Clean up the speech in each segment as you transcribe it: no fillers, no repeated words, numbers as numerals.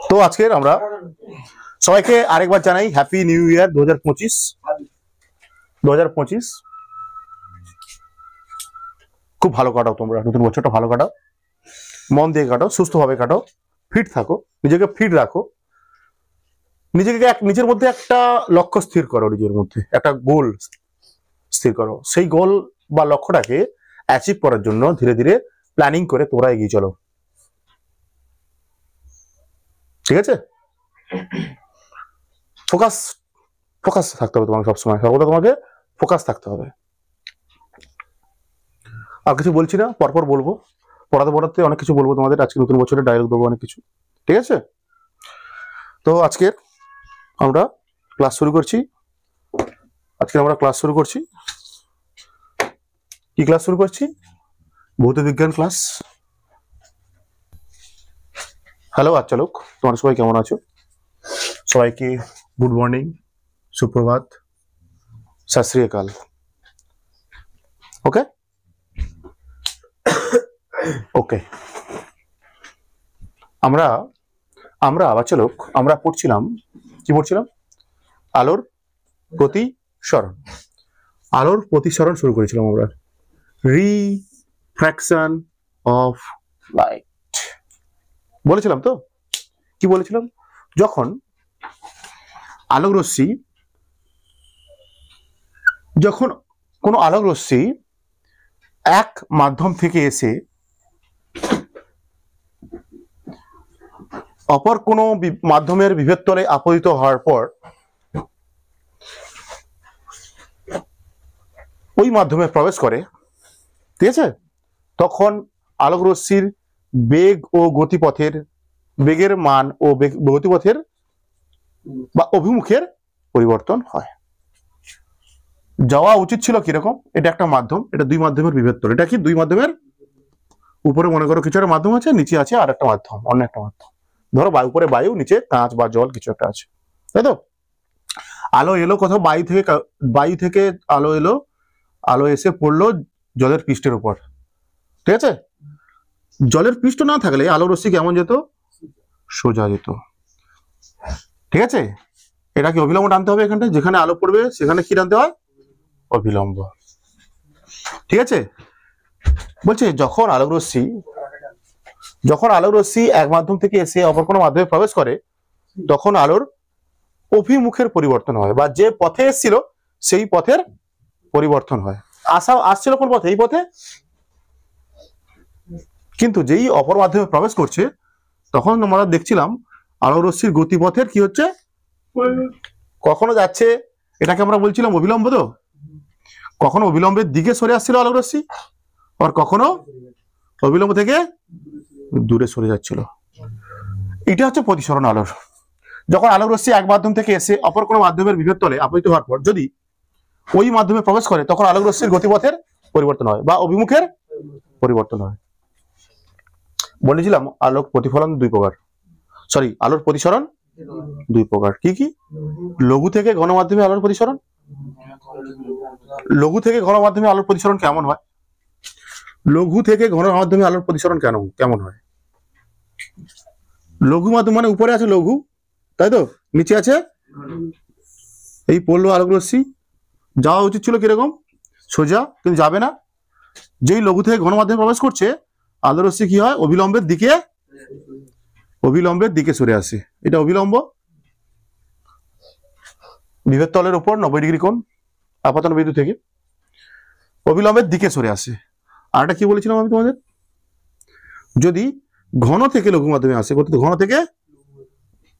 তো আজকের আমরা সবাইকে আরেকবার জানাই হ্যাপি নিউ ইয়ার 2025। খুব ভালো কাটাও, তোমরা নতুন বছরটা ভালো কাটাও, মন দিয়ে কাটাও, সুস্থভাবে কাটাও, ফিট থাকো, নিজেকে ফিট রাখো, নিজের মধ্যে একটা লক্ষ্য স্থির করো, নিজের মধ্যে একটা গোল স্থির করো। সেই গোল বা লক্ষ্যটাকে অ্যাচিভ করার জন্য ধীরে ধীরে প্ল্যানিং করে তোমরা এগিয়ে চলো, ঠিক আছে? ফোকাস থাকতে হবে তোমাকে, সবসময় সর্বদা তোমাকে ফোকাস থাকতে হবে। আর কিছু বলছি না, পরপর বলবো, পড়াতে অনেক কিছু বলবো তোমাদের। আজকে নতুন বছরের ডায়লগ দেবো অনেক কিছু, ঠিক আছে? তো আজকে আমরা ক্লাস শুরু করছি। কি ক্লাস শুরু করছি? ভৌত বিজ্ঞান ক্লাস। হ্যালো বাচ্চা লোক, তোমরা সবাই কেমন আছো? সবাইকে গুড মর্নিং, সুপ্রভাত, সত শ্রী আকাল। ওকে ওকে আমরা বাচ্চা লোক আমরা পড়ছিলাম আলোর প্রতিসরণ শুরু করেছিলাম আমরা। রিফ্র্যাকশন অফ লাইট বলেছিলাম তো। কি বলেছিলাম? যখন কোনো আলোক রশ্মি এক মাধ্যম থেকে এসে অপর কোনো মাধ্যমের বিভেদ তলে আপতিত হওয়ার পর ওই মাধ্যমে প্রবেশ করে, ঠিক আছে? তখন আলোক রশ্মির বেগ ও বেগের মান ও গতিপথের বা অভিমুখের পরিবর্তন হয়। যাওয়া উচিত ছিল কিরকম? এটা একটা মাধ্যম, এটা দুই মাধ্যমের বিভেদ তল। এটা কি দুই মাধ্যমের? উপরে মনে করো কিছু একটা মাধ্যম আছে, নিচে আছে আর একটা মাধ্যম, অন্য একটা মাধ্যম। ধরো উপরে বায়ু, নিচে কাঁচ বা জল কিছু একটা আছে, তাই তো? আলো এলো কোথাও বায়ু থেকে আলো এসে পড়লো জলের পৃষ্ঠের উপর, ঠিক আছে? জলের পৃষ্ঠ না থাকলে আলো রশ্মি কেমন যেত? সোজা যেত, ঠিক আছে? এটা কি অবিলম্ব টানতে হবে? এখানটা যেখানে আলো পড়বে সেখানে কি টানতে হয়? অবিলম্ব, ঠিক আছে? বলছে যখন আলোক রশ্মি এক মাধ্যম থেকে এসে অপর কোনো মাধ্যমে প্রবেশ করে তখন আলোর অভিমুখের পরিবর্তন হয়, বা যে পথে এসেছিল সেই পথের পরিবর্তন হয়। আসছিল কোন পথে? এই পথে। কিন্তু যেই অপর মাধ্যমে প্রবেশ করছে তখন আমরা দেখছিলাম আলোক রশ্মির গতিপথের কি হচ্ছে? কখনো যাচ্ছে, এটাকে আমরা বলছিলাম অবিলম্ব। তো কখনো অবিলম্বের দিকে সরে আসছিল আলোক রশ্মি, আর কখনো অবিলম্ব থেকে দূরে সরে যাচ্ছিল। এটা হচ্ছে প্রতিসরণ আলোর। যখন আলোক রশ্মি এক মাধ্যম থেকে এসে অপর কোনো মাধ্যমের বিভেদ তলে আপতিত হওয়ার পর যদি ওই মাধ্যমে প্রবেশ করে তখন আলোক রশ্মির গতিপথের পরিবর্তন হয় বা অভিমুখের পরিবর্তন হয়। বলেছিলাম আলোর প্রতিসরণ দুই প্রকার। কি কি? লঘু থেকে ঘন মাধ্যমে আলোর প্রতিসরণ। লঘু থেকে ঘন মাধ্যমে আলোর প্রতিসরণ কেমন হয়? লঘু থেকে ঘন মাধ্যমে আলোর প্রতিসরণ কেমন হয়? লঘু মাধ্যম মানে উপরে আছে লঘু, তাই তো? নিচে আছে এই পড়লো আলোক রশ্মি। যাওয়া উচিত ছিল কিরকম? সোজা, কিন্তু যাবে না। যেই লঘু থেকে ঘন মাধ্যমে প্রবেশ করছে আলোক রশ্মি কি হয়? অবিলম্বের দিকে সরে আসে। এটা অবিলম্ব। বিভেদ তলের উপর 90 ডিগ্রি কোণ আপাতন বিন্দু থেকে অবিলম্বের দিকে সরে আসে। আর এটা কি বলেছিলাম আমি তোমাদের? যদি ঘন থেকে লঘু মাধ্যমে আসে, ঘন থেকে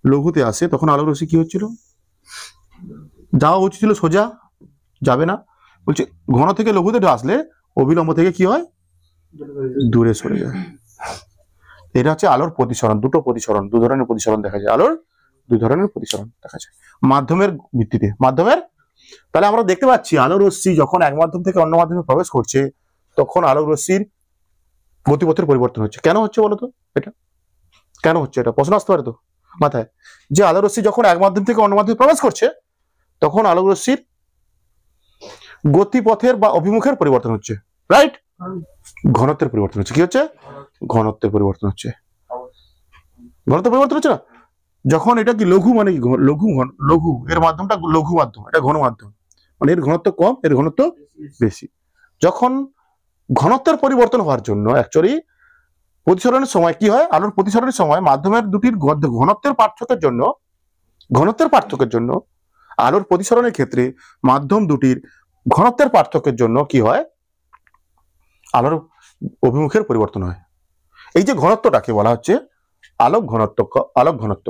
লঘুতে আসে, তখন আলোক রশ্মি কি হচ্ছিল? যাওয়া উচিত ছিল সোজা, যাবে না। বলছে ঘন থেকে লঘুতে আসলে অবিলম্ব থেকে কি হয়? দূরে সরে যায়। এটা হচ্ছে আলোর প্রতিসরণ। দু ধরনের প্রতিসরণ দেখা যায়। আলোর দুই ধরনের প্রতিসরণ দেখা যায় মাধ্যমের ভিত্তিতে। তাহলে আমরা দেখতে পাচ্ছি আলোক রশ্মি যখন এক মাধ্যম থেকে অন্য মাধ্যমে প্রবেশ করছে তখন আলোক রশ্মির গতিপথের পরিবর্তন হচ্ছে। কেন হচ্ছে বলতো? এটা কেন হচ্ছে? এটা প্রশ্ন আসতে পারে তো মাথায়, যে আলোক রশ্মি যখন এক মাধ্যম থেকে অন্য মাধ্যমে প্রবেশ করছে তখন আলোক রশ্মির গতিপথের বা অভিমুখের পরিবর্তন হচ্ছে, রাইট? ঘনত্বের পরিবর্তন হচ্ছে। কি হচ্ছে? ঘনত্বের পরিবর্তন হচ্ছে। ঘনত্ব পরিবর্তন হচ্ছে না। যখন এটা কি লঘু মানে কি লঘু এর মাধ্যমটা লঘু মাধ্যম, এটা ঘন মাধ্যম, মানে এর ঘনত্ব কম এর ঘনত্ব বেশি। যখন ঘনত্বের পরিবর্তন হওয়ার জন্য অ্যাকচুয়ালি প্রতিসরণের সময় কি হয়, আলোর প্রতিসরণের সময় মাধ্যমের দুটির ঘনত্বের পার্থক্যের জন্য আলোর প্রতিসরণের ক্ষেত্রে মাধ্যম দুটির ঘনত্বের পার্থক্যের জন্য কি হয়, আলোর অভিমুখের পরিবর্তন হয়। এই যে ঘনত্বটাকে বলা হচ্ছে আলোক ঘনত্ব।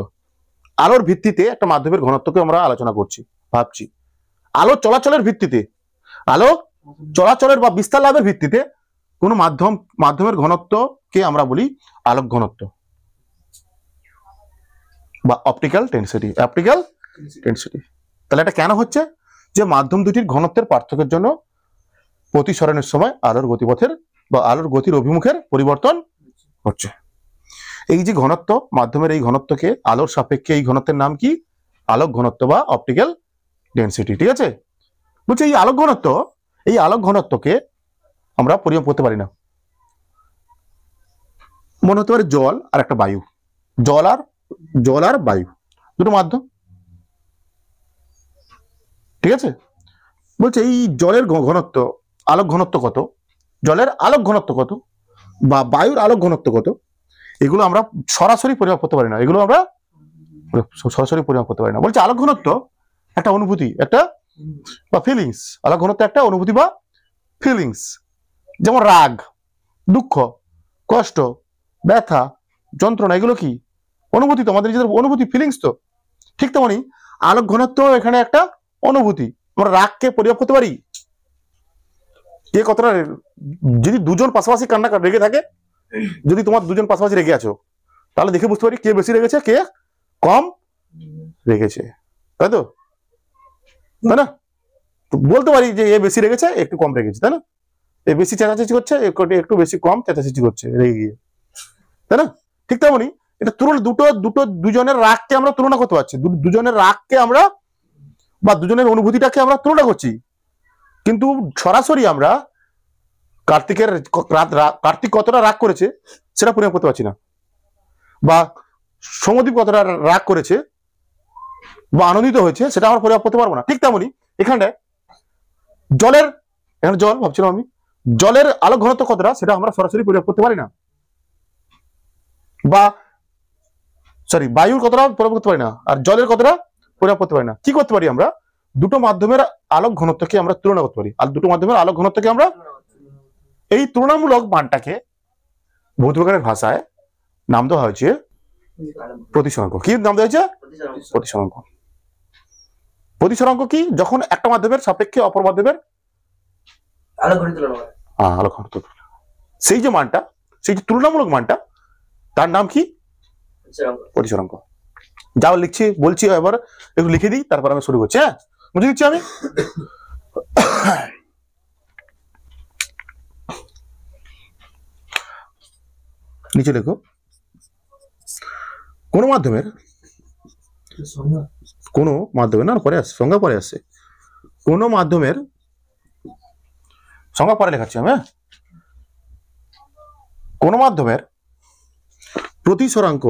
আলোর ভিত্তিতে একটা মাধ্যমের ঘনত্বকে আমরা আলোচনা করছি, ভাবছি। আলো চলাচলের বা বিস্তার লাভের ভিত্তিতে কোন মাধ্যমের ঘনত্বকে আমরা বলি আলোক ঘনত্ব বা অপটিক্যাল ডেনসিটি। তাহলে এটা কেন হচ্ছে, যে মাধ্যম দুটির ঘনত্বের পার্থক্যের জন্য প্রতিসরণের সময় আলোর গতিপথের বা আলোর গতির অভিমুখের পরিবর্তন হচ্ছে। এই যে ঘনত্ব, মাধ্যমের এই ঘনত্বকে আলোর সাপেক্ষে এই ঘনত্বের নাম কি, আলোক ঘনত্ব বা অপটিক্যাল ডেনসিটি। ঠিক আছে, বলছি এই আলোক ঘনত্বকে আমরা পরিমাপ করতে পারি না। মনে হতে পারে জল আর একটা বায়ু, জল আর বায়ু দুটো মাধ্যম। ঠিক আছে, বলছে এই জলের ঘনত্ব, আলোক ঘনত্ব কত, জলের আলোক ঘনত্ব কত বা বায়ুর আলোক ঘনত্ব কত, এগুলো আমরা সরাসরি পরিমাপ করতে পারি না। বলছে আলোক ঘনত্ব একটা অনুভূতি, একটা বা ফিলিংস। আলোক ঘনত্ব একটা অনুভূতি বা ফিলিংস, যেমন রাগ, দুঃখ, কষ্ট, ব্যথা, যন্ত্রণা, এগুলো কি অনুভূতি, তো আমাদের নিজেদের অনুভূতি, ফিলিংস। তো ঠিক তেমনি আলোক ঘনত্ব এখানে একটা অনুভূতি। আমরা রাগকে পরিমাপ করতে পারি, কে কতটা, যদি দুজন পাশাপাশি রেগে থাকে, যদি তোমার দুজন পাশাপাশি রেগে আছো, তাহলে দেখে বুঝতে পারি কে বেশি রেগেছে কে কম রেগেছে, তাই না? বলতে পারি যে এ বেশি রেগেছে একটু কম রেগেছে, তাই না? এ বেশি চেঁচাচেঁচি করছে, একটু বেশি কম চেঁচাচেঁচি করছে রেগে গিয়ে, তাই না? ঠিক তেমনি এটা দুজনের রাগকে আমরা তুলনা করতে পারছি, দুজনের রাগকে আমরা বা দুজনের অনুভূতিটাকে আমরা তুলনা করছি, কিন্তু সরাসরি আমরা কার্তিক কতটা রাগ করেছে সেটা পরিমাপ করতে পারছি না, বা সমদ্বীপ কতটা রাগ করেছে বা আনন্দিত হয়েছে সেটা আমরা পরিমাপ করতে পারবো না। ঠিক তেমনি এখানে জল ভাবছিলাম আমি, জলের আলোক ঘনত্ব কতটা সেটা আমরা সরাসরি পরিমাপ করতে পারি না, বা বায়ুর কতটা পরিমাপ করতে পারি না, আর জলের কতটা পরিমাপ করতে পারি না। কি করতে পারি, আমরা দুটো মাধ্যমের আলোক ঘনত্বকে আমরা তুলনা করতে পারি, আর দুটো মাধ্যমের আলোক ঘনত্বকে আমরা, এই তুলনামূলক মানটাকে ভৌতবিজ্ঞানের ভাষায় নাম দেওয়া হয়েছে প্রতিসরাঙ্ক। কি নাম দেওয়া হয়েছে? প্রতিসরাঙ্ক। প্রতিসরাঙ্ক কি, যখন একটা মাধ্যমের সাপেক্ষে অপর মাধ্যমের আলোক ঘনত্ব, সেই যে মানটা, সেই যে তুলনামূলক মানটা, তার নাম কি? প্রতিসরাঙ্ক। যাও বলছি এবার একটু লিখে দিই, তারপর আমি শুরু করছি। হ্যাঁ, বুঝে দিচ্ছি আমি। নিচে লেখো, কোন মাধ্যমের না পরে আসছে, সংজ্ঞা পরে আসছে, কোন মাধ্যমের সংজ্ঞা পরে লেখাচ্ছি আমি। কোন মাধ্যমের প্রতিসরাঙ্ক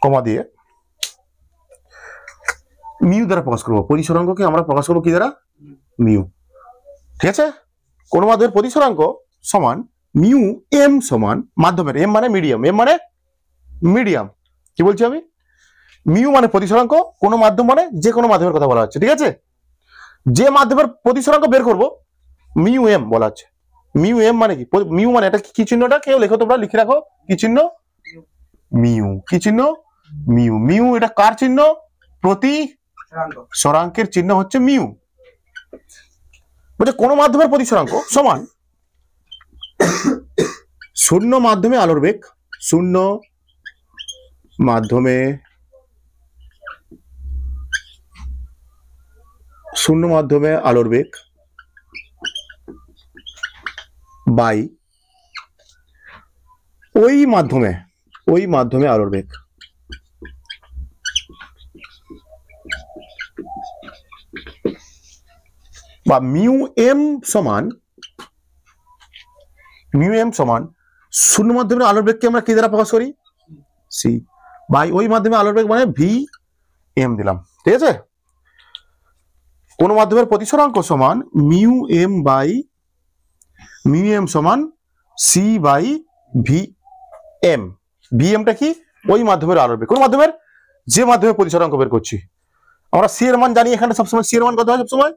কমা দিয়ে মিউ দ্বারা প্রকাশ করবো। প্রতিসরাঙ্ককে আমরা প্রকাশ করবো কি দ্বারা? মিউ। ঠিক আছে, কোন মাধ্যমের প্রতিসরাঙ্ক সমান মিউ এম সমান মাধ্যমের, এম মানে মিডিয়াম, কি বলছি আমি? মিউ মানে প্রতিসরাঙ্ক, কোন মাধ্যম মানে যে কোনো মাধ্যমের কথা বলা হচ্ছে। ঠিক আছে, যে মাধ্যমের প্রতিসরাঙ্ক বের করব মিউ এম বলা হচ্ছে। মিউ এম মানে কি? মিউ মানে এটা কি চিহ্নটা কেউ লেখো, তোমরা লিখে রাখো, কি চিহ্ন? মিউ। কি চিহ্ন? মিউ। মিউ এটা কার চিহ্ন? প্রতিসরাঙ্কের চিহ্ন হচ্ছে মিউ। বলছে কোন মাধ্যমের প্রতিসরাঙ্ক সমান শূন্য মাধ্যমে আলোর বেগ, শূন্য মাধ্যমে আলোর বেগ বাই ওই মাধ্যমে আলোর বেগ। বা মিউ এম সমান মিউ এম সমান শূন্য মাধ্যমের আলোর বেগকে আমরা কি দ্বারা প্রকাশ করি, সি বাই ওই মাধ্যমে আলোর বেগ মানে ভি এম দিলাম। ঠিক আছে, কোন মাধ্যমের প্রতিসরাঙ্ক সমান mu M by mu M সমান C by V M. V এমটা কি, ওই মাধ্যমের আলোর বেগ, কোন মাধ্যমের, যে মাধ্যমে প্রতিসরাঙ্ক বের করছি আমরা সি এর মান জানি। এখানে সবসময় সি এর মান কত হয়, সবসময়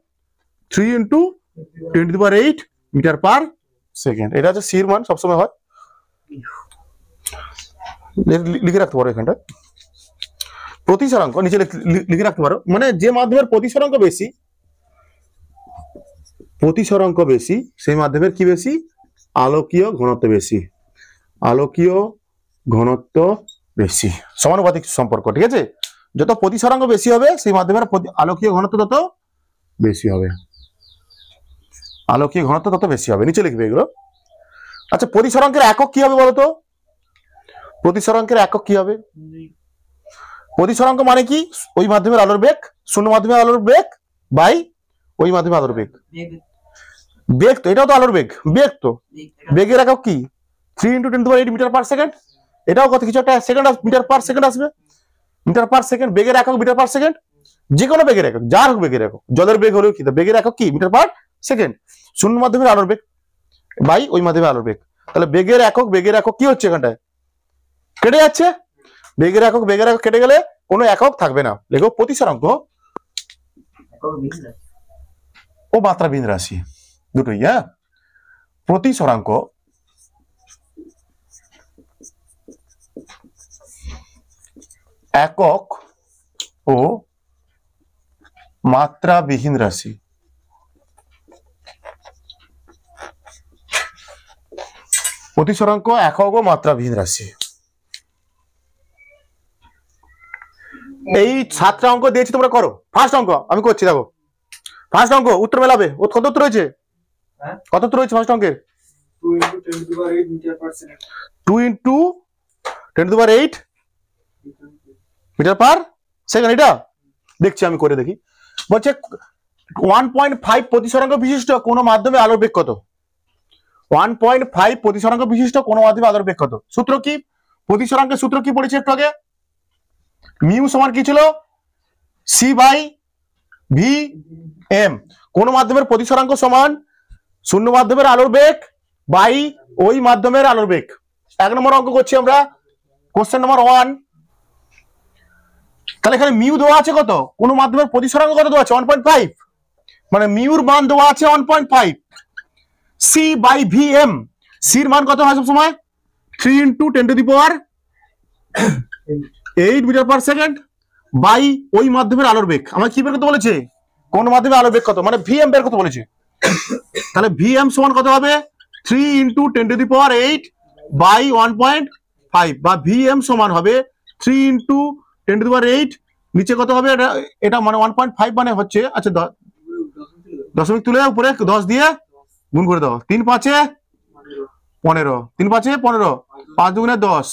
3 × 10⁸ মিটার পার সেকেন্ড, এটা হচ্ছে সি এর মান সবসময় হয়। লিখে রাখতে পারো এখানটা প্রতিসরাঙ্ক, নিচে লিখে রাখতে পারো, মানে যে মাধ্যমের প্রতিসরাঙ্ক বেশি, প্রতিসরাঙ্ক বেশি সেই মাধ্যমের কি বেশি, আলোকীয় ঘনত্ব বেশি, আলোকীয় ঘনত্ব বেশি, সমানুপাতিক সম্পর্ক। ঠিক আছে, যত প্রতিসরাঙ্ক বেশি হবে সেই মাধ্যমের আলোকীয় ঘনত্ব তত বেশি হবে, আলোকীয় ঘনত্ব তত বেশি হবে। নিচে লিখবে এগুলো। আচ্ছা, প্রতিসরাঙ্কের একক কি হবে বলতো, প্রতিসরাঙ্কের একক কি হবে, প্রতিসরাঙ্ক মানে কি, ওই মাধ্যমের আলোর বেগ, শূন্য মাধ্যমের আলোর বেগ বাই ওই মাধ্যমে আলোর বেগ। বেগ তো এটাও তো আলোর বেগ, বেগ তো বেগের একক কি 3 × 10⁸ মিটার পার সেকেন্ড, এটাও কত কিছু একটা সেকেন্ড মিটার পার সেকেন্ড আসবে, মিটার পার সেকেন্ড, বেগের একক মিটার পার সেকেন্ড, যে কোনো বেগের একক, যার হোক বেগের একক, জলের বেগ হলেও কি বেগের একক কি মিটার পার সেকেন্ড, শূন্য মাধ্যমের আলোর বেগ বাই ওই মাধ্যমে আলোর বেগ। তাহলে বেগের একক কি হচ্ছে, এখানটায় কেটে যাচ্ছে, বেগের একক কেটে গেলে কোনো একক থাকবে না, দেখো প্রতিসরাঙ্ক ও মাত্রাবিহীন রাশি দুটোই। হ্যাঁ, প্রতিসরাঙ্ক একক ও মাত্রাবিহীন রাশি, প্রতিসরাঙ্ক একক ও মাত্রাবিহীন রাশি। এই 7টা অঙ্ক দিয়েছি, তোমরা করো। ফার্স্ট অঙ্ক আমি করছি, দেখো ফার্স্ট অঙ্ক উত্তর মেলাবে। ও কত উত্তর হয়েছে, কত উত্তর হয়েছে ফার্স্ট অঙ্কের, 2 × 10⁸ metre per second, 2 × 10⁸ metre per second. এটা দেখছি, আমি করে দেখি। বলছে 1.5 প্রতিসরাঙ্ক বিশিষ্ট কোন মাধ্যমে আলোর বেগ কত, 1.5 প্রতিসরাঙ্ক বিশিষ্ট কোন মাধ্যমে আলোর বেগ কত। সূত্র কি, প্রতিসরাঙ্কের সূত্র কি পড়েছে একটু আগে, মিউ সমান কি ছিল, সি বাই ভি এম। কোন মাধ্যমের প্রতিসরাঙ্ক সমান শূন্য মাধ্যমের আলোর বেগ বাই ওই মাধ্যমের আলোর বেগ। 1 নম্বর অঙ্ক করছি আমরা, কোশ্চেন নাম্বার 1। তাহলে এখানে মিউ দেওয়া আছে কত, কোন মাধ্যমের প্রতিসরাঙ্ক কত দেওয়া আছে 1.5, মানে মিউর মান দেওয়া আছে 1.5, সি বাই ভি এম, সির মান কত হয় সবসময় 3 × 10⁸ মিটার পার সেকেন্ড বাই ওই মাধ্যমের আলোর বেগ। আমার কি বের করতে বলেছে, কোন মাধ্যমে আলোর বেগ কত, মানে ভি এম বের করতে বলেছে। তাহলে ভি এম সমান কত হবে 3 × 10⁸ বাই 1.5, বা ভি এম সমান হবে 3 × 10⁸, নিচে কত হবে, এটা মানে 1.5 মানে হচ্ছে, আচ্ছা দশমিক তুলে উপরে 10 দিয়ে গুণ করে দাও, 3 × 5 = 15, 3 × 5 = 15, 5 × 2 = 10।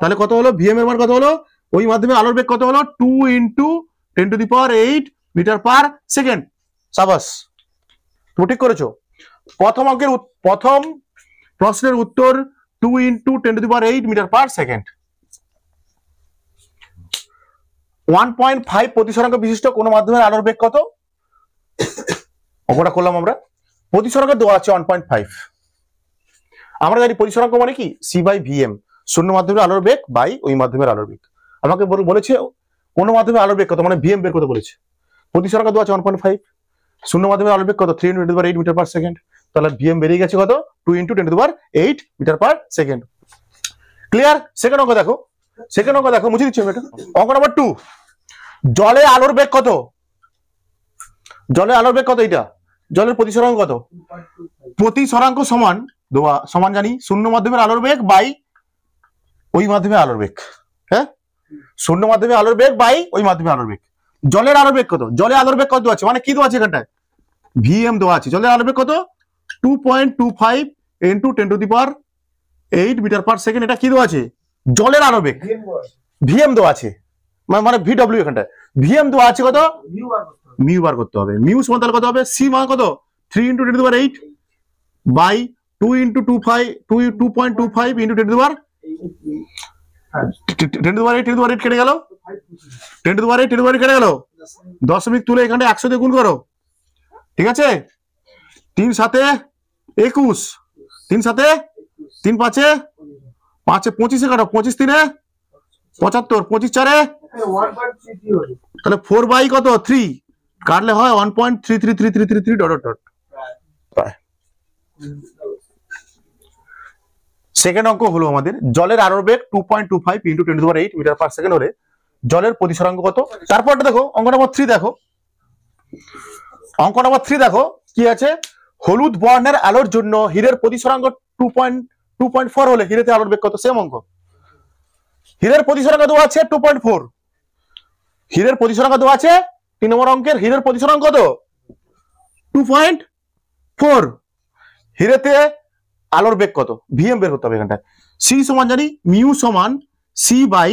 তাহলে কত হলো, ভি এম এর মান কত হলো, ওই মাধ্যমে আলোর বেগ কত হলো 2 × 10⁸ মিটার পার সেকেন্ড। সাবাস, তুমি ঠিক করেছো। প্রথম অঙ্কের প্রথম প্রশ্নের উত্তর 2 × 10⁸ মিটার পার সেকেন্ড। 1.5 প্রতিসরাঙ্ক বিশিষ্ট কোন মাধ্যমের আলোর বেগ কত, অঙ্কটা করলাম আমরা। প্রতিসরাঙ্ক দেওয়া আছে 1.5, আমরা জানি প্রতিসরাঙ্ক মানে কি সি বাই ভি এম, শূন্য মাধ্যমের আলোর বেগ বাই ওই মাধ্যমের আলোর বেগ। আমাকে বলেছে কোন মাধ্যমের আলোর বেগ কত, মানে ভি এম বের করতে বলেছে। প্রতিসরাঙ্ক দেওয়া আছে 1.5, শূন্য মাধ্যমের আলোর বেগ কত 3 × 10⁸ মিটার পার সেকেন্ড। তাহলে ভি এম বেরিয়ে গেছে কত 2 × 10⁸ metre per second. Clear. Second অঙ্ক দেখো, সেকেন্ড অঙ্ক দেখো, মুছে দিচ্ছি আমি এটা। অঙ্ক নাম্বার 2, জলে আলোর বেগ কত, জলের আলোর বেগ কত, এটা জলের প্রতিসরাঙ্ক কত, প্রতিসরাঙ্ক সমান দেওয়া সমান জানি শূন্য মাধ্যমের আলোর বেগ বাই ওই মাধ্যমে আলোর বেগ। হ্যাঁ, শূন্য মাধ্যমে আলোর বেগ বাই ওই মাধ্যমে আলোর বেগ। জলের আলোর বেগ কত, জলের আলোর বেগ কত আছে, মানে কি দেওয়া আছে এখানটায় ভি এম দেওয়া আছে। জলের আলোর বেগ কত 2.25 × 10⁸ মিটার পার সেকেন্ড, এটা কি দেওয়া আছে জলের আলোর বেগ, ভি এম দেওয়া আছে, মানে ভি ডব্লিউ, এখানটায় ভি এম দেওয়া আছে কত, মিউ বার করতে হবে। মিউ সমান তাহলে কত হবে, সি মান কত 3 × 10⁸ by 2 into 25 2.25 into 10 to the power 10 to the power 8 10 to the power 8 কেটে গেল 10 to the power 8 10 to the power 8 কেটে গেল দশমিক তুলে এখানে 100 দিয়ে গুণ করো ঠিক আছে 3 7 21 3 7 3 5 5 25 কাটো 25 3 75 25 4 তাহলে 4 বাই কত 3 কাটলে হয় 1.333333 ডট ডট সেকেন্ড অঙ্ক হলো আমাদের জলের আলোর বেগ 2.25 into 10 to the power 8 metre per second হলে জলের প্রতিসরাঙ্ক কত তারপরটা দেখো অঙ্ক নম্বর 3 দেখো অঙ্ক নম্বর 3 দেখো কি আছে হলুদ বর্ণের আলোর জন্য হীরের প্রতিসরাঙ্ক 2.4 হলে হীরেতে আলোর বেগ কত সেম অঙ্ক হীরের প্রতিসরাঙ্ক দেওয়া আছে 2.4 হীরের প্রতিসরাঙ্ক দেওয়া আছে 3 নম্বর অঙ্কের হীরের প্রতিসরাঙ্ক কত 2.4 হীরেতে আলোর বেগ কত ভিএম বের করতে হবে এখানটায় সি সমান জানি মিউ সমান সি বাই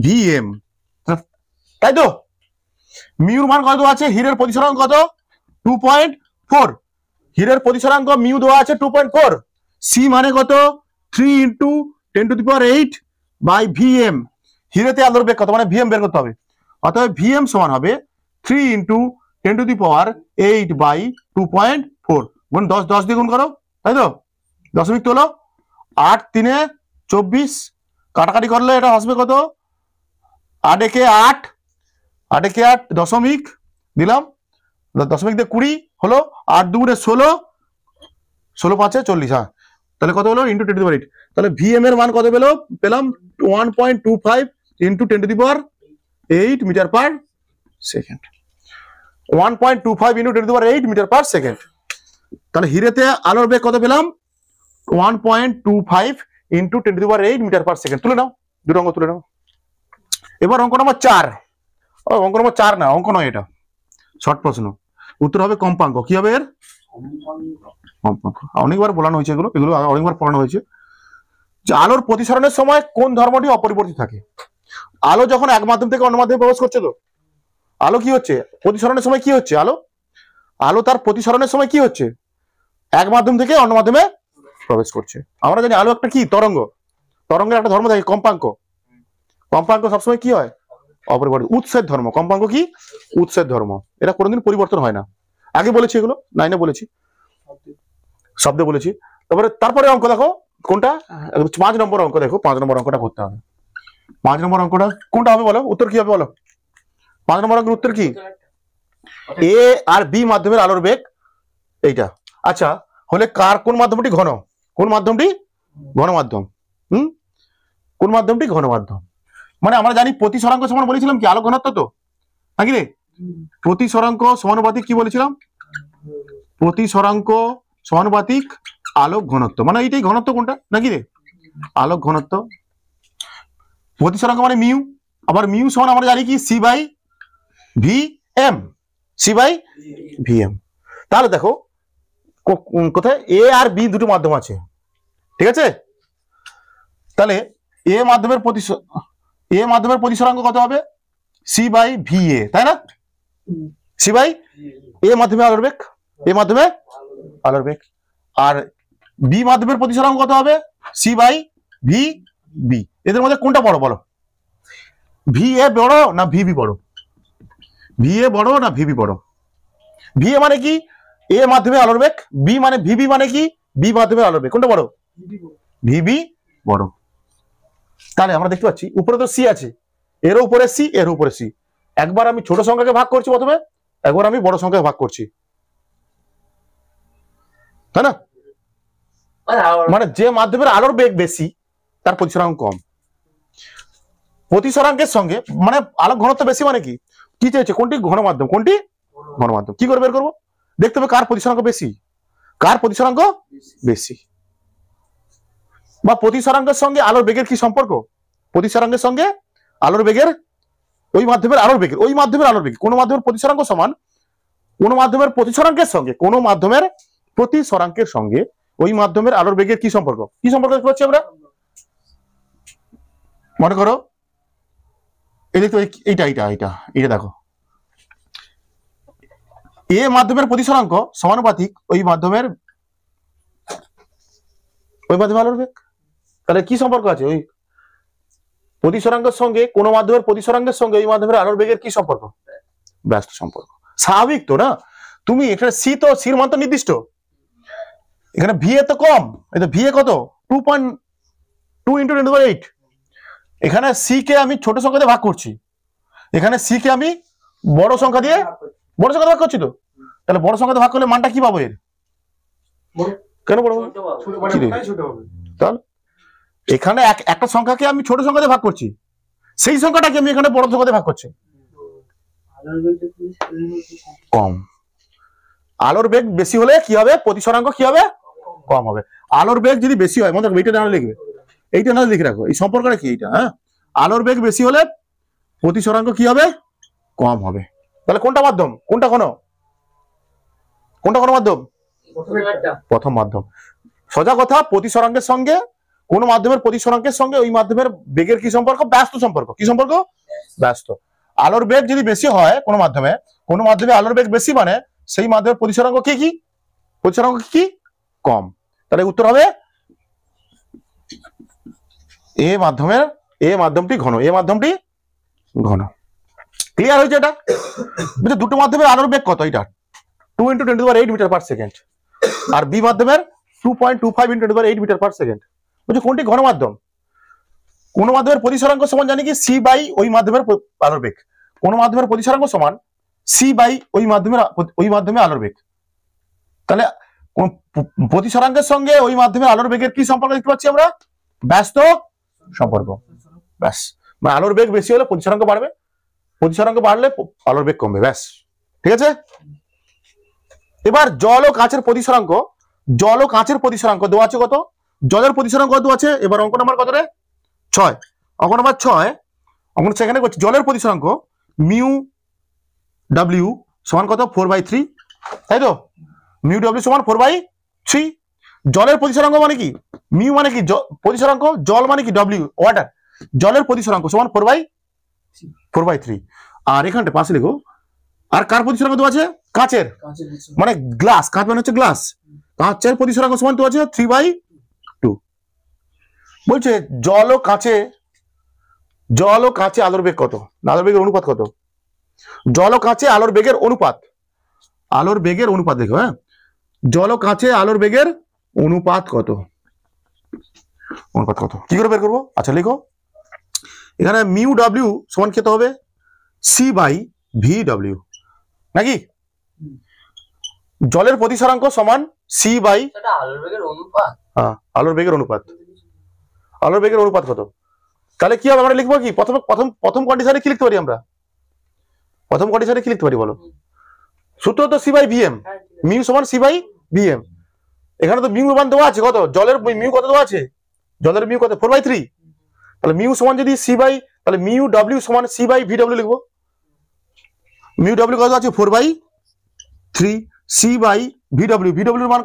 ভিএম তাই তো মিউর মান কত আছে হীরের প্রতিসরাঙ্ক কত 2.4 হীরের প্রতিসরাঙ্ক মিউ দেওয়া আছে 2.4 সি মানে কত 3 into 10 to the power 8 by VM হীরেতে আলোর বেগ কত মানে ভিএম বের করতে হবে অতএব ভিএম সমান হবে 3 into 10 to the power 8 by 2.4 গুণ 10 10 দিয়ে গুণ করো তাই তো দশমিক তোলো 8 3 24 কাটাকাটি করলে এটা আসবে কত 8 একে 8 8 একে 8 দশমিক দিলাম দশমিক দিয়ে 20 হলো 8 2 16 16 5 40 হ্যাঁ তাহলে কত হলো ইনটু 10 টু দি পাওয়ার 8 তাহলে ভিএম এর মান কত পেলাম 1.25 into 10 to the power 8 metre per second 1.25 into 10 to the power 8 metre per second তাহলে হীরেতে আলোর বেগ কত পেলাম 1.25 into 10 to the power 8 metre per second তুলে নাও দুটো অঙ্ক তুলে নাও এবার অঙ্ক নম্বর 4 অঙ্ক নম্বর 4 না অঙ্ক নয় এটা শর্ট প্রশ্ন উত্তর হবে কম্পাঙ্ক কি হবে এর কম্পাঙ্ক অনেকবার বলানো হয়েছে এগুলো অনেকবার পড়ানো হয়েছে যে আলোর প্রতিসরণের সময় কোন ধর্মটি অপরিবর্তিত থাকে আলো যখন এক মাধ্যম থেকে অন্য মাধ্যমে প্রবেশ করছে তো আলো কি হচ্ছে প্রতিসরণের সময় কি হচ্ছে আলো তার প্রতিসরণের সময় কি হচ্ছে এক মাধ্যম থেকে অন্য মাধ্যমে প্রবেশ করছে আমরা জানি আলো একটা কি তরঙ্গের একটা ধর্ম থাকে কম্পাঙ্ক সবসময় কি হয় অপরিবর্তিত উৎসের ধর্ম কম্পাঙ্ক কি উৎসের ধর্ম এটা কোনোদিন পরিবর্তন হয় না আগে বলেছি এগুলো 9 বলেছি শব্দে বলেছি তারপরে অঙ্ক দেখো কোনটা 5 নম্বর অঙ্ক দেখো 5 নম্বর অঙ্কটা করতে হবে 5 নম্বর অঙ্কটা কোনটা হবে বলো উত্তর কি হবে বলো 5 নম্বর অঙ্কের উত্তর কি এ আর বি মাধ্যমের আলোর বেগ এইটা আচ্ছা হলে কার কোন মাধ্যমটি ঘন কোন মাধ্যমটি ঘন মাধ্যম কোন মাধ্যমটি ঘন মাধ্যম মানে আমরা জানি প্রতিসরাঙ্ক সমান বলেছিলাম কি আলো ঘনত্ব তো নাকি রে প্রতিসরাঙ্ক সমানুপাতিক কি বলেছিলাম প্রতিসরাঙ্ক সমানুপাতিক আলোক ঘনত্ব মানে এইটাই ঘনত্ব কোনটা নাকি রে আলোক ঘনত্ব প্রতিসরাঙ্ক মানে মিউ আবার মিউ সমান আমরা জানি কি সি বাই ভি এম তাহলে দেখো কোথায় এ আর বি দুটো মাধ্যম আছে ঠিক আছে তাহলে এ মাধ্যমের প্রতিসরাঙ্ক কত হবে সি বাই ভি এ তাই না সি বাই এ মাধ্যমে আলোর বেগ আর বি মাধ্যমের প্রতিসরাঙ্ক কত হবে সি বাই ভি বি এদের মধ্যে কোনটা বড় বলো ভি এ বড় না ভিবি বড় ভি এ বড় না ভিবি বড় ভি এ মানে কি এ মাধ্যমে আলোর বেগ বি মানে ভিবি মানে কি বি মাধ্যমে আলোর বেগ কোনটা বড় ভিবি বড় তাহলে আমরা দেখতে পাচ্ছি উপরে তো সি আছে এর উপরে সি এর উপরে সি একবার আমি ছোট সংখ্যাকে ভাগ করছি প্রথমে একবার আমি বড় সংখ্যাকে ভাগ করছি তাই না মানে যে মাধ্যমের আলোর বেগ বেশি তার প্রতিসরাঙ্ক কম প্রতিসরাঙ্কের সঙ্গে মানে আলোক ঘনত্ব বেশি মানে কি কি চাইছে কোনটি ঘন মাধ্যম কি করে বের করবো দেখতে হবে কার প্রতিসরাঙ্ক বেশি বা প্রতিসরাঙ্কের সঙ্গে আলোর বেগের কি সম্পর্ক প্রতিসরাঙ্কের সঙ্গে আলোর বেগের ওই মাধ্যমের আলোর বেগ কোন মাধ্যমের প্রতিসরাঙ্ক সমান কোন মাধ্যমের প্রতিসরাঙ্কের সঙ্গে ওই মাধ্যমের আলোর বেগের কি সম্পর্ক দেখতে পাচ্ছি আমরা মনে করো এই দেখো এইটা দেখো এ মাধ্যমের প্রতিসরাঙ্ক সমানুপাতিক ওই মাধ্যমের ওই মাধ্যমে আলোর বেগ। তাহলে কি সম্পর্ক আছে? ওই প্রতিসরাঙ্কের সঙ্গে কোন মাধ্যমের প্রতিসরাঙ্কের সঙ্গে ওই মাধ্যমের আলোর বেগের কি সম্পর্ক? ব্যস্ত সম্পর্ক। স্বাভাবিক তো না? তুমি এখানে সি তো সির মান তো নির্দিষ্ট, এখানে ভি এ তো কম, এই তো ভি এ কত 2.2 × 10⁸। এখানে সি কে আমি ছোট সংখ্যা দিয়ে ভাগ করছি, এখানে সি কে আমি বড় সংখ্যা দিয়ে ভাগ করছি। তো তাহলে বড় সংখ্যা দিয়ে ভাগ করলে মানটা কি পাবো এর? কেন বড় পাবো? ছোট হবে। তাহলে এখানে একটা সংখ্যাকে আমি ছোট সংখ্যা দিয়ে ভাগ করছি, সেই সংখ্যাটাকে আমি এখানে বড় সংখ্যা দিয়ে ভাগ করছি। কম। আলোর বেগ বেশি হলে কি হবে? প্রতিসরাঙ্ক কি হবে? কম হবে। আলোর বেগ যদি বেশি হয়, মনে রাখবে এইটা না লিখবে, এইটা না লিখে রাখো, এই সম্পর্কটা কি এইটা। হ্যাঁ, আলোর বেগ বেশি হলে প্রতিসরাঙ্ক কি হবে? কম হবে। তাহলে কোনটা মাধ্যম? কোনটা কোন মাধ্যম? প্রথম মাধ্যম। সোজা কথা, প্রতিসরাঙ্কের সঙ্গে কোন মাধ্যমের প্রতিসরাঙ্কের সঙ্গে ওই মাধ্যমের বেগের কি সম্পর্ক? ব্যস্ত সম্পর্ক। কি সম্পর্ক? ব্যস্ত। আলোর বেগ যদি বেশি হয় কোন মাধ্যমে আলোর বেগ বেশি, মানে সেই মাধ্যমের প্রতিসরাঙ্ক কি কম। তাহলে উত্তর হবে এ মাধ্যমটি ঘন। ক্লিয়ার হয়েছে এটা? বুঝছো? দুটো মাধ্যমের আলোর বেগ কত? এটা 2 × 10⁸ মিটার/সেকেন্ড, আর বি মাধ্যমের 2.25 × 10⁸ মিটার/সেকেন্ড। বুঝছো কোনটি ঘন মাধ্যম? কোন মাধ্যমের প্রতিসরাঙ্ক সমান জানি কি সি বাই ওই মাধ্যমের আলোর বেগ। কোন মাধ্যমের প্রতিসরাঙ্ক সমান সি বাই ওই মাধ্যমে আলোর বেগ। তাহলে প্রতিসরাঙ্কের সঙ্গে ওই মাধ্যমের আলোর বেগের কি সম্পর্ক দেখতে পাচ্ছি আমরা? ব্যস্ত সম্পর্ক। ব্যাস, মানে আলোর বেগ বেশি হলে প্রতিসরাঙ্ক বাড়বে, প্রতিসরাঙ্ক বাড়লে আলোর বেগ কমবে। ব্যাস, ঠিক আছে। এবার জল ও কাঁচের প্রতিসরাঙ্ক দেওয়া আছে কত? জলের প্রতিসরাঙ্ক কত আছে? এবার অঙ্ক নাম্বার কত রে? 6। অঙ্ক নাম্বার 6 অঙ্ক সেখানে করছি জলের প্রতিসরাঙ্ক মিউ ডাব্লিউ সমান কত? 4/3, তাই তো? মিউ ডাব্লিউ সমান 4/3। জলের প্রতিসরাঙ্ক মানে কি? মিউ মানে কি প্রতিসরাঙ্ক, জল মানে কি ডাব্লিউ ওয়াটার। জলের প্রতিসরাঙ্ক সমান 4/3। আর এখানটা পাশে লিখো, আর কার প্রতিসরাঙ্ক দেওয়া আছে? কাঁচের, মানে গ্লাস। কাঁচ মানে হচ্ছে গ্লাস। কাঁচের প্রতিসরাঙ্ক সমান দেওয়া আছে 3/2। বলছে জল ও কাঁচে আলোর বেগ কত? আলোর বেগের অনুপাত কত? জল ও কাঁচে আলোর বেগের অনুপাত দেখো। হ্যাঁ, জল ও কাঁচে আলোর বেগের অনুপাত কত? কি করে বের করবো? আচ্ছা লিখো, এখানে মিউ ডাব্লিউ সমান খেতে হবে সি বাই ভি ডাব্লিউ, নাকি? জলের প্রতিসরাঙ্ক সমান সি বাই আলোর বেগের অনুপাত কত? তাহলে কি হবে? আমরা লিখবো কি প্রথম কন্ডিশনে কি লিখতে পারি আমরা? প্রথম কন্ডিশনে কি লিখতে পারি বলো? সূত্র তো সি বাই ভিএম, মিউ সমান সি বাই ভিএম। এখানে তো মিউ মান দেওয়া আছে কত? জলের মিউ কত দেওয়া আছে? জলের মিউ কত? 4/3। তাহলে মিউ সমান যদি সি বাই, তাহলে মিউ ডাব্লিউ সমান সি বাই ভি ডাব্লিউ লিখবো। মিউ ডাব্লিউ কত আছে? 4/3। সি বাই ভি ডাব্লিউ মান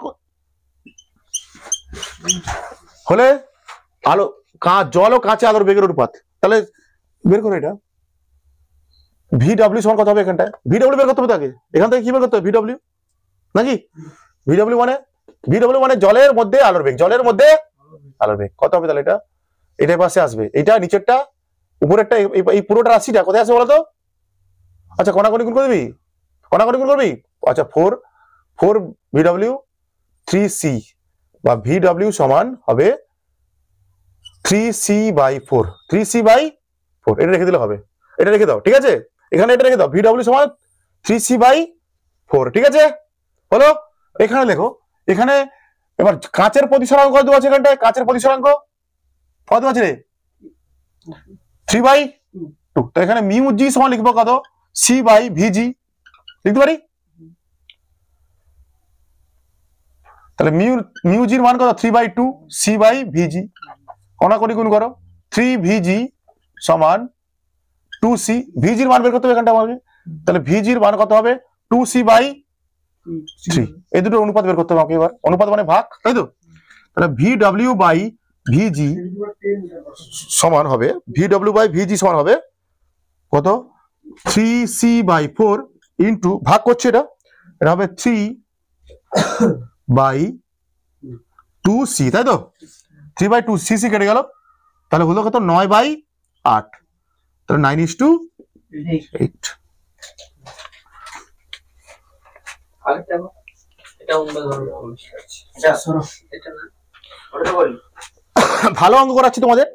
হলে জল ও কাঁচে আলোর বেগের অনুপাত। তাহলে বের করো এটা। ভি ডাব্লিউ সমান কত হবে? এখানটায় ভি ডাব্লিউ বের করতে হবে তাকে। এখান থেকে কি বের করতে হবে? ভি ডাব্লিউ, নাকি? ভি ডাব্লিউ মানে জলের মধ্যে আলোর বেগ, কত হবে? তাহলে এটার পাশে আসবে, এটা নিচেরটা উপরেরটা, এই পুরোটা রাশিটা কোথায় আসবে বলতো? আচ্ছা, কণাকণি গুণ করবি। আচ্ছা, 4 ভি ডাব্লিউ 3c, বা ভি ডাব্লিউ সমান হবে 3c/4। এটা রেখে দিলে হবে, এটা রেখে দাও, ঠিক আছে? এখানে এটা রেখে দাও, ভি ডাব্লিউ সমান 3c/4, ঠিক আছে? হলো। এখানে লেখো, এখানে এবার কাঁচের প্রতিসরাঙ্ক কত আছে? এখানটায় কাঁচের প্রতিসরাঙ্ক কত আছে রে? 3/2। তো এখানে মিউ জি সমান লিখবো কত? c/vg লিখতে পারি। তাহলে মিউ জির মান কত? 3/2 c/vg। কণাকণি গুণ করো, 3vg সমান 2c। ভিজির মান বের করতে হবে এখানটা আমাকে। তাহলে ভিজির মান কত হবে? 2c/3। এই দুটো অনুপাত বের করতে হবে আমাকে এবার। অনুপাত মানে ভাগ, তাই তো? তাহলে VW/VG সমান হবে, VW/VG সমান হবে কত? 3c/4 ইন্টু, ভাগ করছে এটা হবে 3/2c, তাই তো? 3/2 সিসি কেটে গেল, তাহলে হলো কত 9/8, তাহলে 9:8। আরেকটা এটা অন্য ধরনের এটা সরো এটা না ওটা বলি ভালো অঙ্ক করাচ্ছি তোমাদের,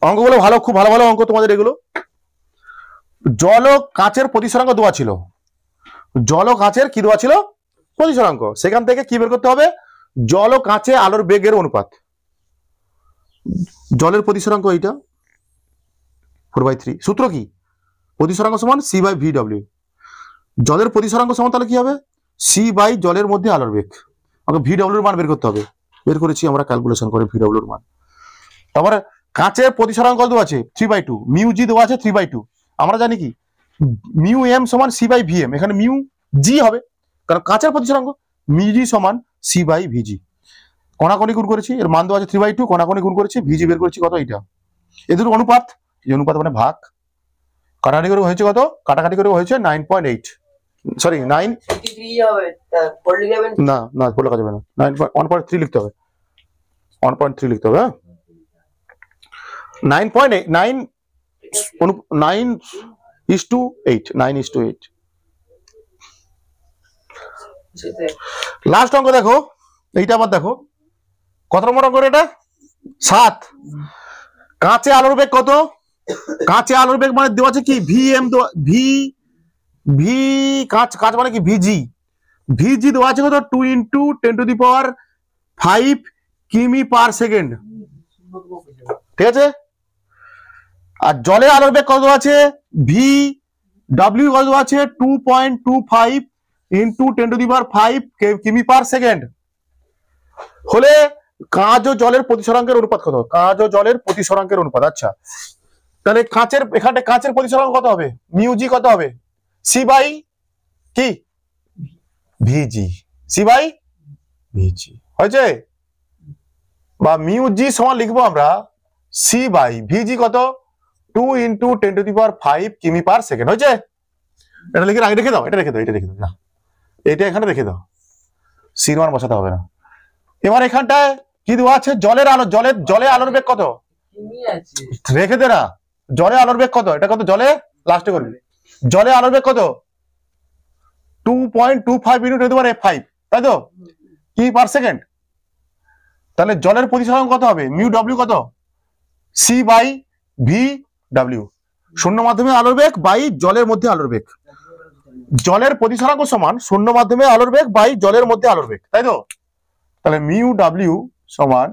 অঙ্কগুলো ভালো, খুব ভালো ভালো অঙ্ক তোমাদের এগুলো। জল ও কাচের প্রতিসরাঙ্ক দেওয়া ছিল, জল ও কাচের কি দেওয়া ছিল প্রতিসরাঙ্ক, সেখান থেকে কি বের করতে হবে জল ও কাঁচে আলোর বেগের অনুপাত। জলের প্রতিসরাঙ্ক এইটা 4/3, সূত্র কি প্রতিসরাঙ্ক সমান C/VW, জলের প্রতিসরাঙ্ক সমান তাহলে কি হবে C/ জলের মধ্যে আলোর বেগ। আমাকে VW এর মান বের করতে হবে, বের করেছি আমরা ক্যালকুলেশন করে VW এর মান। তারপরে কাঁচের প্রতিসরাঙ্ক দেওয়া আছে 3/2, মিউ জি দেওয়া আছে 3/2, আমরা জানি কি মিউ এম সমান C/VM, এখানে মিউ জি হবে কারণ কাঁচের প্রতিসরাঙ্ক, মিউ জি সমান C/VG। কণাকণি গুণ করেছি, এর মান দেওয়া আছে 3/2, কণাকণি গুণ করেছি, ভিজি বের করেছি কত এইটা, এদের অনুপাত, এই অনুপাত মানে ভাগ, কাটাকাটি করে হয়েছে কত, কাটাকাটি করে হয়েছে 9.8, সরি 9 53 হবে পড়লে যাবেন না না বলে কাজ হবে না, 1.3 লিখতে হবে, 1.3 লিখতে হবে, 9.8, 9:8, 9:8। সেটা লাস্ট অঙ্ক দেখো, এইটা আবার দেখো কত নম্বর অঙ্ক এটা 7। কাঁচে আলোর বেগ কত, কাঁচে আলোর বেগ মানে দেওয়া আছে কি ভিএম, ভি কাঁচ কাঁচ মানে কি ভিজি, ভিজি দেওয়া আছে কত 2 × 10⁵ কিমি পার সেকেন্ড, ঠিক আছে। আর জলের আলোর বেগ কত আছে ভি ডব্লিউ কত আছে 2.25 × 10⁵ কিমি পার সেকেন্ড, হলে কাঁচ ও জলের প্রতিসরাঙ্কের অনুপাত কত, কাঁচ ও জলের প্রতিসরাঙ্কের অনুপাত। আচ্ছা তাহলে কাঁচের এখানে কাঁচের প্রতিসরাঙ্ক কত হবে, মিউ জি কত হবে C/ কি ভিজি, C/VG হয়েছে, বা মিউ জি সমান লিখবো আমরা C/VG কত 2 × 10⁵ কিমি পার সেকেন্ড, হয়েছে। এটা লিখে আগে রেখে দাও, এটা রেখে দাও, এটা রেখে দাও, না এটা এখানে রেখে দাও, সির মান বসাতে হবে না। এবার এখানটায় কি দেওয়া আছে জলের আলো, জলে আলোর বেগ কত কিমি আছে রেখে দে না, জলে আলোর বেগ কত, এটা কত জলে লাস্টে করবি, জলে আলোর বেগ কত 2.25 × 10⁵, তাই তো কি পার সেকেন্ড, তাহলে জলের প্রতিসরাঙ্ক কত হবে মিউ ডব্লিউ কত C/VW, শূন্য মাধ্যমে আলোর বেগ বাই জলের মধ্যে আলোর বেগ, জলের প্রতিসরাঙ্ক সমান শূন্য মাধ্যমে আলোর বেগ বাই জলের মধ্যে আলোর বেগ, তাই তো। তাহলে মিউ ডব্লিউ সমান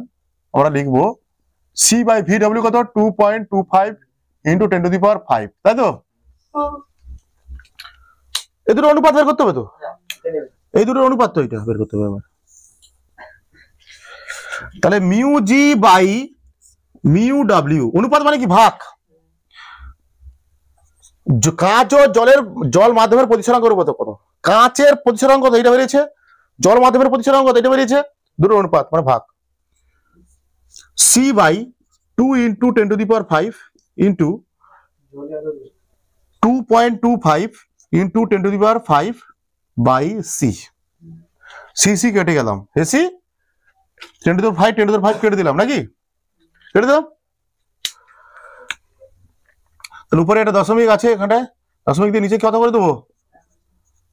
আমরা লিখবো C/VW কত 2.25 × 10⁵, তাই তো। এই দুটো অনুপাত বের করতে হবে তো, এই দুটোর অনুপাত তো এটা বের করতে হবে আমার। তাহলে mu G by mu W, অনুপাত মানে কি ভাগ, কাঁচ ও জল মাধ্যমের প্রতিসরাঙ্কের অনুপাত কত, কাঁচের প্রতিসরাঙ্ক কত এটা বেরিয়েছে, জল মাধ্যমের প্রতিসরাঙ্ক কত এটা বেরিয়েছে, দুটো অনুপাত মানে ভাগ, C/2 × 10⁵ into 2.25 × 10⁵ by C, C কেটে গেলাম, এসি 10⁵ কেটে দিলাম নাকি, কেটে দিলাম। তাহলে উপরে একটা দশমিক আছে, এখানটায় দশমিক দিয়ে নিচে কত করে দেবো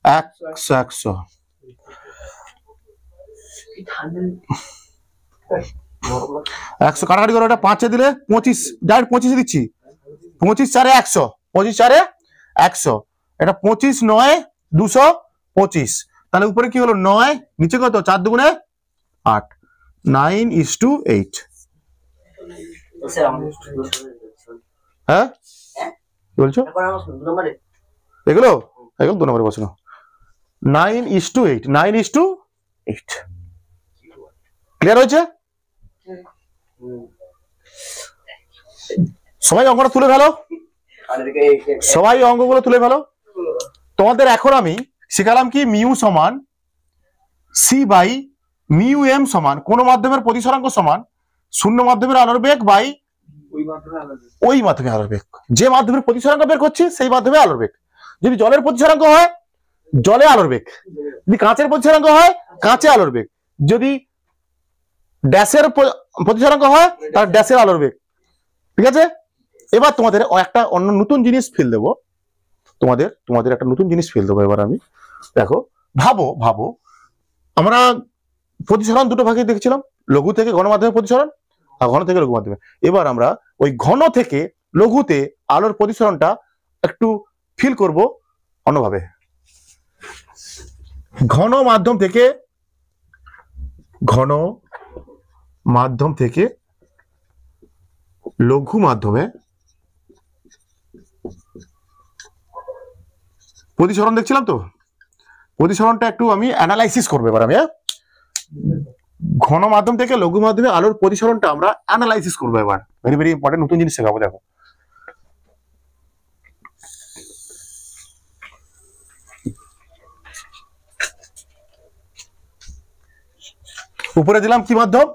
100 100 কাটাকাটি করে ওটা 5-এ দিলে 25, ডাইরেক্ট 25-এ দিচ্ছি, 25 × 4 = 100, 25 × 4 = 100, এটা 25 × 9 = 225, তাহলে উপরে কি হলো 9, নিচে কত 4 × 2 = 8, 9:8। হ্যাঁ কি বলছো, এগুলো এগুলো 2 নম্বরে বসানো, 9:8, 9:8, ক্লিয়ার হয়েছে। সবাই অঙ্কটা তুলে ফেলো, সবাই অঙ্কগুলো তুলে ফেলো। তোমাদের এখন আমি শিখালাম কি মিউ সমান C/মিউ এম সমান কোন মাধ্যমের প্রতিসরাঙ্ক সমান শূন্য মাধ্যমের আলোর বেগ বাই ওই মাধ্যমে আলোর বেগ, যে মাধ্যমের প্রতিসরাঙ্ক বের করছি সেই মাধ্যমে আলোর বেগ। যদি জলের প্রতিসরাঙ্ক হয় জলে আলোর বেগ, যদি কাঁচের প্রতিসরাঙ্ক হয় কাঁচে আলোর বেগ, যদি ড্যাশের প্রতিসরাঙ্ক হয় তার ড্যাশের আলোর বেগ। ঠিক আছে, এবার তোমাদের একটা অন্য নতুন জিনিস ফেল দেবো, তোমাদের একটা নতুন জিনিস ফেল দেবো এবার আমি। দেখো, ভাবো ভাবো আমরা প্রতিসরণ দুটো ভাগে দেখছিলাম, লঘু থেকে ঘন মাধ্যমে প্রতিসরণ আর ঘন থেকে লঘু মাধ্যমে। এবার আমরা ওই ঘন থেকে লঘুতে আলোর প্রতিসরণটা একটু ফিল করব অন্যভাবে। ঘন মাধ্যম থেকে লঘু মাধ্যমে প্রতিসরণ দেখছিলাম তো, প্রতিসরণটা একটু আমি অ্যানালাইসিস করবো এবার আমি। ঘন মাধ্যম থেকে লঘু মাধ্যমে আলোর প্রতিসরণটা আমরা অ্যানালাইসিস করবো এবার। ভেরি ভেরি ইম্পর্টেন্ট নতুন জিনিস শেখাবো। দেখো, উপরে দিলাম কি মাধ্যম,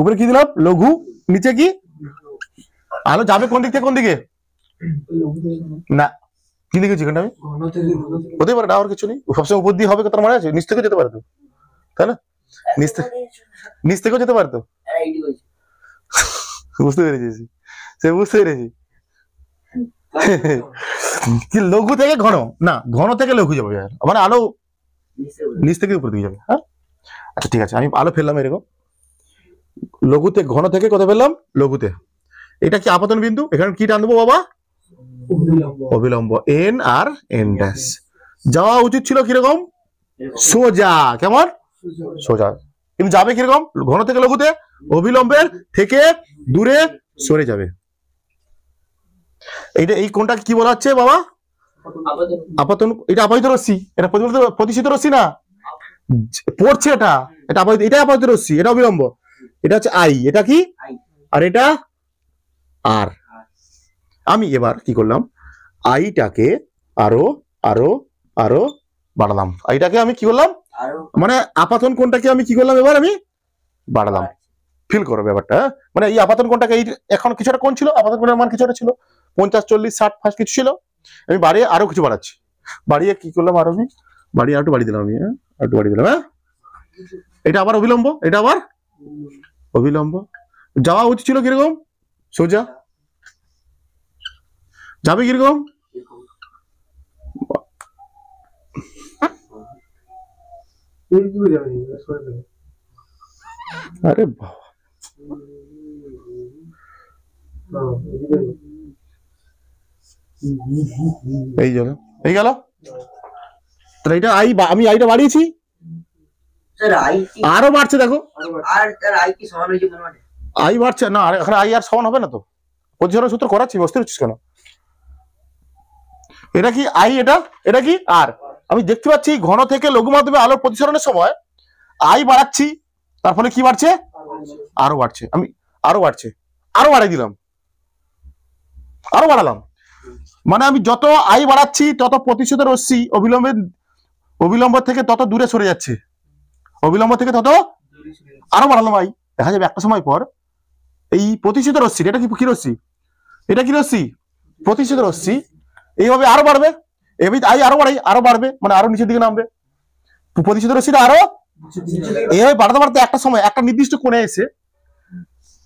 উপরে কি দিলাম লঘু, নিচে কি আলো যাবে কোন দিক থেকে কোন দিকে, না কি লিখেছি এখানে আমি, হতে পারে না আর কিছু নেই, সবসময় উপর দিয়ে হবে তার মানে আছে, নিচ থেকে যেতে পারে তো, তাই না, নিচ থেকেও যেতে পারে তো, বুঝতে পেরেছি সে বুঝতে পেরেছি। কি লঘু থেকে ঘন, না ঘন থেকে লঘু যাবে মানে আলো নিচ থেকে উপর দিকে যাবে। হ্যাঁ আচ্ছা ঠিক আছে, আমি আলো ফেললাম এরকম লঘুতে, ঘন থেকে কত ফেললাম লঘুতে। এটা কি আপতন বিন্দু, এখানে কি টান দেবো বাবা, অবিলম্ব এন আর এন ড্যাশ। যাওয়া উচিত ছিল কিরকম সোজা, কেমন সোজা, কিন্তু যাবে কিরকম ঘন থেকে লঘুতে অবিলম্বের থেকে দূরে সরে যাবে। এইটা এই কোনটা কি বলা হচ্ছে বাবা, আপাতন। এটা আপাতিত রশ্মি, এটা প্রতিষ্ঠিত রশ্মি না, পড়ছে এটা, এটা আপাতিত, এটা আপাতিত রশ্মি, এটা অবিলম্ব, এটা হচ্ছে আই, এটা কি আর এটা আর। আমি এবার কি করলাম, আইটাকে আরো আরো আরো বাড়ালাম, আইটাকে আমি কি করলাম মানে আপাতন কোণটাকে আমি কি করলাম এবার আমি বাড়ালাম। ফিল করো ব্যাপারটা, মানে এই আপাতন কোণটাকে এই এখন কিছুটা কোণ ছিল, আপাতন কোণের মান কিছুটা ছিল 50 40 60 ফার্স্ট কিছু ছিল, আমি বাড়িয়ে আরো কিছু বাড়াচ্ছি, বাড়িয়ে কি করলাম আরো আমি বাড়িয়ে আরো বাড়িয়ে দিলাম আমি, একটু বাড়িয়ে দিলাম। হ্যাঁ এটা আবার অবিলম্ব, এটা আবার অবিলম্ব। যাওয়া উচিত ছিল কিরকম সোজা, যাবে কিরকম আরে বাবা, এই গেল এই গেল। তাহলে এটা আই, আমি আইটা বাড়িয়েছি, আরো বাড়ছে দেখো, আই বাড়ছে না, এখানে আই আর সমান হবে না তো, প্রতিসরণ সূত্র করাচ্ছি, বুঝতে পারছিস কেন, এটা কি আই, এটা কি আর। আমি দেখতে পাচ্ছি ঘন থেকে লঘু মাধ্যমে আলোর প্রতিসরণের সময় আই বাড়াচ্ছি, তার ফলে কি বাড়ছে আরো বাড়ছে, আমি আরো বাড়ছে আরো বাড়াই দিলাম, আরো বাড়ালাম, মানে আমি যত আই বাড়াচ্ছি তত প্রতিসরিত রশ্মি অবিলম্ব থেকে তত দূরে সরে যাচ্ছে, অবিলম্ব থেকে তত আরো বাড়ালাম আই। দেখা যাবে একটা সময় পর এই প্রতিসরিত রশ্মি, এটা কি রশ্মি, এটা কি রশ্মি প্রতিসরিত রশ্মি, এইভাবে আরো বাড়বে, এভাবে আই আরো বাড়বে মানে আরো নিচের দিকে নামবে, প্রতিসরিত রশ্মিটা আরো এইভাবে বাড়াতে বাড়াতে একটা সময় একটা নির্দিষ্ট কোণে এসে,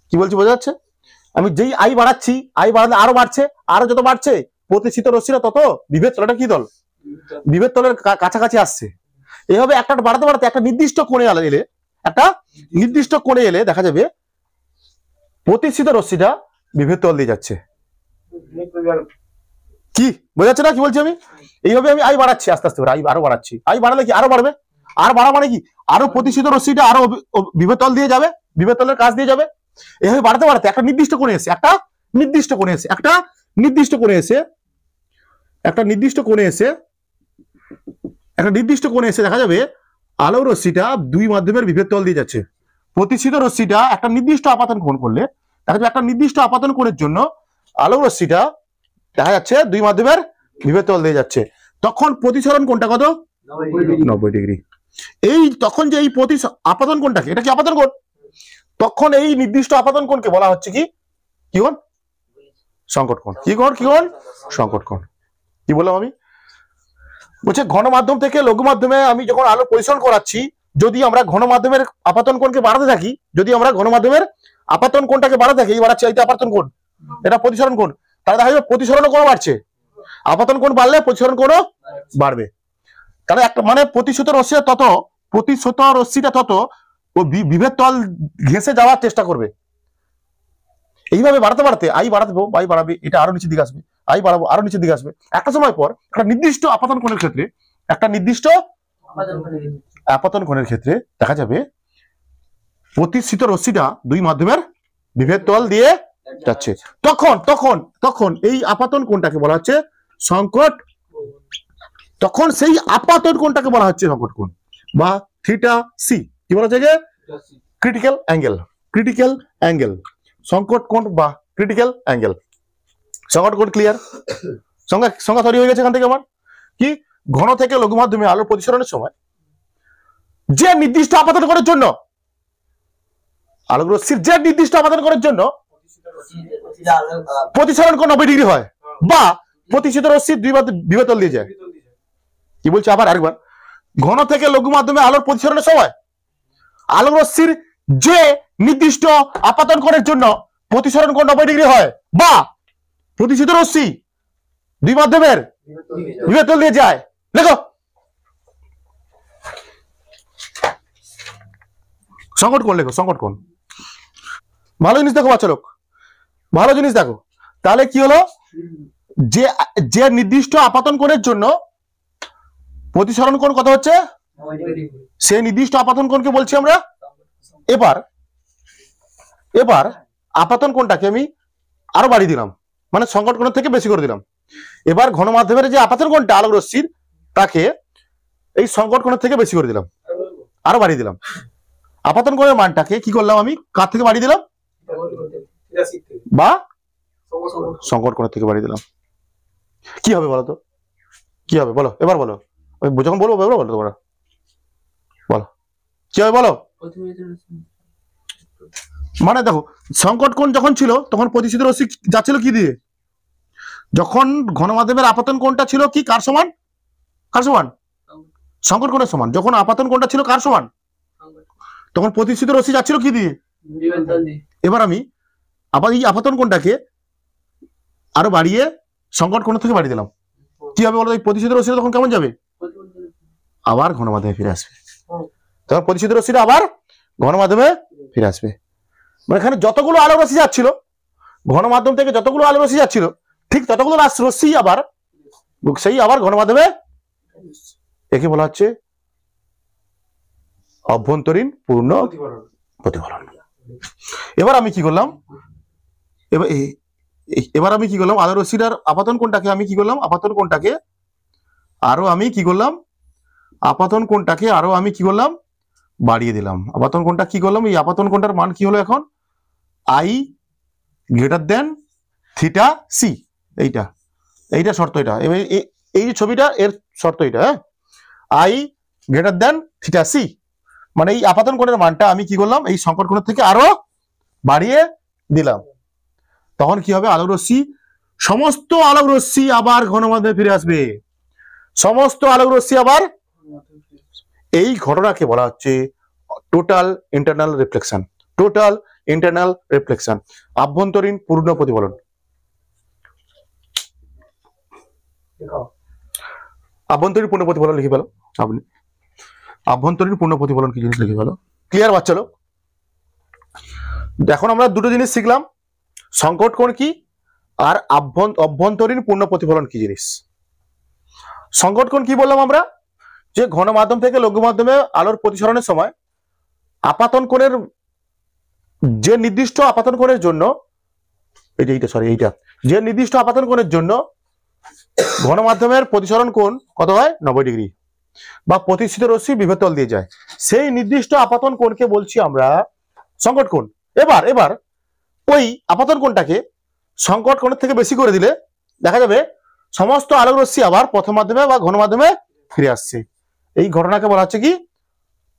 কি বলছি বোঝা যাচ্ছে, আমি যেই আই বাড়াচ্ছি, আই বাড়ালে আরো বাড়ছে, আরো যত বাড়ছে প্রতিসরিত রশ্মিটা তত বিভেদ তলটা কি তল, বিভেদ তলের কাছাকাছি আসছে। এইভাবে একটা বাড়াতে বাড়াতে একটা নির্দিষ্ট কোণে এলে, একটা নির্দিষ্ট কোণে এলে দেখা যাবে প্রতিসরিত রশ্মিটা বিভেদ তল দিয়ে যাচ্ছে। কি বোঝা যাচ্ছে না কি বলছি আমি, এইভাবে আমি আই বাড়াচ্ছি আস্তে আস্তে করে, আই আরো বাড়াচ্ছি, আই বাড়ালে কি আরো বাড়বে, আর বাড়া মানে কি আরো প্রতিসরিত রশ্মিটা আরো বিভেদ তল দিয়ে যাবে, বিভেদ তলের কাছ দিয়ে যাবে। এইভাবে বাড়াতে বাড়াতে একটা নির্দিষ্ট কোণে এসে, একটা নির্দিষ্ট কোণে এসে, একটা নির্দিষ্ট কোণে এসে, একটা নির্দিষ্ট কোণে এসে, একটা নির্দিষ্ট কোণে এসে দেখা যাবে আলোর রশ্মিটা দুই মাধ্যমের বিভেদ তল দিয়ে যাচ্ছে। প্রতিসরিত রশ্মিটা একটা নির্দিষ্ট আপাতন কোণ করলে দেখা যাবে একটা নির্দিষ্ট আপাতন কোণের জন্য আলোর রশ্মিটা দেখা যাচ্ছে দুই মাধ্যমের বিভেদ তল দিয়ে যাচ্ছে, তখন প্রতিসরণ কোণটা কত 90 ডিগ্রি। এই তখন যে এই আপাতন কোণটাকে, এটা কি আপাতন কোণ, তখন এই নির্দিষ্ট আপাতন কোণকে বলা হচ্ছে কি কোণ, সংকট কোণ। কি কোণ সংকট কোণ। কি বললাম আমি, বলছে ঘন মাধ্যম থেকে লঘু মাধ্যমে আমি যখন আলো পরিসরণ করাচ্ছি যদি আমরা ঘন মাধ্যমের আপাতন কোণকে বাড়াতে থাকি, যদি আমরা ঘন মাধ্যমের আপাতন কোণটাকে বাড়াতে থাকি, এই বাড়াচ্ছে, এইটা আপাতন কোণ, এটা প্রতিসরণ কোণ, তাহলে দেখা যাবে প্রতিসরণ কোণ বাড়ছে। আপাতন কোণ বাড়লে প্রতিসরণ কোণও বাড়বে। তাহলে একটা মানে প্রতিশত রশ্মিটা তত ও বিভেদ তল ঘেঁষে যাওয়ার চেষ্টা করবে। এইভাবে বাড়াতে বাড়াতে আই বাড়াবে, এটা আরো নিচের দিকে আসবে, আই বাড়াবো আরো নিচের দিকে আসবে। একটা সময় পর একটা নির্দিষ্ট আপাতন কোণের ক্ষেত্রে, একটা নির্দিষ্ট আপাতন কোণের ক্ষেত্রে দেখা যাবে প্রতিষ্ঠিত রশ্মিটা দুই মাধ্যমের বিভেদ তল দিয়ে যাচ্ছে। তখন এই আপাতন কোণটাকে বলা হচ্ছে সংকট। তখন সেই আপাতন কোণটাকে বলা হচ্ছে সংকট কোণ বা থিটা সি। কি বলা হচ্ছে? ক্রিটিক্যাল অ্যাঙ্গেল, সংকট কোণ বা ক্রিটিক্যাল অ্যাঙ্গেল। সংকট কোণ ক্লিয়ার? সংজ্ঞা তৈরি হয়ে গেছে এখান থেকে আমার। কি ঘন থেকে লঘু মাধ্যমে আলোর প্রতিসরণের সময় যে নির্দিষ্ট আপাতন কোণের জন্য আলোক রশ্মির যে নির্দিষ্ট আপাতন কোণের জন্য প্রতিসরণ কোণ 90 ডিগ্রি হয় বা প্রতিষ্ঠিত রশ্মির দুই বিভেদ তল দিয়ে যায়। কি বলছে আবার আরেকবার? ঘন থেকে লঘু মাধ্যমে আলোর প্রতিসরণের সময় আলোক রশ্মির যে নির্দিষ্ট আপাতন কোণের জন্য প্রতিসরণ কোণ 90 ডিগ্রি হয় বা প্রতিষ্ঠিত রশ্মি দুই মাধ্যমের বিভেদ তল দিয়ে যায়। দেখো সংকট কোণ লেখো, সংকট কোণ। ভালো জিনিস দেখো বাচ্চা লোক, ভালো জিনিস দেখো। তাহলে কি হলো? যে নির্দিষ্ট আপাতন কোণের জন্য প্রতিসরণ কোণ কত হচ্ছে, সেই নির্দিষ্ট আপাতন কোণকে বলছি আমরা। এবার আপাতন কোণটাকে আমি আরো বাড়িয়ে দিলাম, মানে সংকট কোণের থেকে বেশি করে দিলাম। এবার ঘন মাধ্যমের যে আপাতন কোণটা আলোক রশ্মির, তাকে এই সংকট কোণের থেকে বেশি করে দিলাম, আরো বাড়িয়ে দিলাম। আপাতন কোণের মানটাকে কি করলাম আমি, কার থেকে বাড়িয়ে দিলাম? বা সংকট কোণের থেকে বাড়িয়ে দিলাম। কি হবে বলো তো? কি হবে বলো? এবার বলো, যখন বলবো বলো তোমরা বলো কি হবে বলো। মানে দেখো, সংকট কোণ যখন ছিল তখন প্রতিষ্ঠিত রশ্মি যাচ্ছিল কি দিয়ে? যখন ঘন মাধ্যমের আপাতন কোণটা ছিল কি কার সমান? সংকট কোণের সমান। যখন আপাতন কোণটা ছিল কার সমান? তখন প্রতিষ্ঠিত রশ্মি যাচ্ছিল কি দিয়ে? এবার আমি আবার এই আপাতন কোণটাকে আরো বাড়িয়ে সংকট কোণ থেকে বাড়িয়ে দিলাম। কি হবে বলো? এই প্রতিষ্ঠিত রশ্মি তখন কেমন যাবে? আবার ঘন মাধ্যমে ফিরে আসবে। তখন প্রতিষ্ঠিত রশ্মিটা আবার ঘন মাধ্যমে ফিরে আসবে। মানে এখানে যতগুলো আলোক রশ্মি যাচ্ছিল ঘন মাধ্যম থেকে, যতগুলো আলোক রশ্মি যাচ্ছিল ঠিক ততগুলো রশ্মি আবার ঘন মাধ্যমে। একে বলা হচ্ছে অভ্যন্তরীণ পূর্ণ প্রতিফলন। এবার আমি কি করলাম? আলোক রশ্মিটার আপাতন কোণটাকে আমি কি করলাম? আপাতন কোণটাকে আরো আমি কি করলাম? বাড়িয়ে দিলাম। আপাতন কোণটা কি করলাম? এই আপাতন কোণটার মান কি হলো এখন? I greater than theta C. এইটা শর্ত, এটা এই যে ছবিটা এর শর্ত এটা। হ্যাঁ, I greater than theta C, মানে এই আপাতন কোণের মানটা আমি কি করলাম? এই সংকট কোণের থেকে আরো বাড়িয়ে দিলাম। তখন কি হবে? সমস্ত আলোক রশ্মি আবার ঘন মাধ্যমে ফিরে আসবে। সমস্ত আলোক রশ্মি আবার, এই ঘটনাকে বলা হচ্ছে টোটাল ইন্টারনাল রিফ্লেকশন, আভ্যন্তরীণ পূর্ণ প্রতিফলন। আভ্যন্তরীণ পূর্ণ প্রতিফলন লিখে ফেলো আপনি। আভ্যন্তরীণ পূর্ণ প্রতিফলন কি জিনিস লিখে ফেলো। ক্লিয়ার বাচ্চা লোক? এখন আমরা দুটো জিনিস শিখলাম, সংকট কোণ কি আর অভ্যন্তরীণ পূর্ণ প্রতিফলন কি জিনিস। সংকট কোণ কি বললাম আমরা? যে ঘন মাধ্যম থেকে লঘু মাধ্যমে আলোর প্রতিসরণের সময় আপাতন কোণের যে নির্দিষ্ট আপাতন কোণের জন্য যে নির্দিষ্ট আপাতন কোণের জন্য ঘন মাধ্যমের প্রতিসরণ কোণ কত হয়? 90 ডিগ্রি বা প্রতিষ্ঠিত রশ্মি বিভেদ তল দিয়ে যায়, সেই নির্দিষ্ট আপাতন কোণকে বলছি আমরা সংকট কোণ। এবার ওই আপাতন কোণটাকে সংকট কোণের থেকে বেশি করে দিলে দেখা যাবে সমস্ত আলোক রশ্মি আবার প্রথম মাধ্যমে বা ঘন মাধ্যমে ফিরে আসছে। এই ঘটনাকে বলা হচ্ছে কি?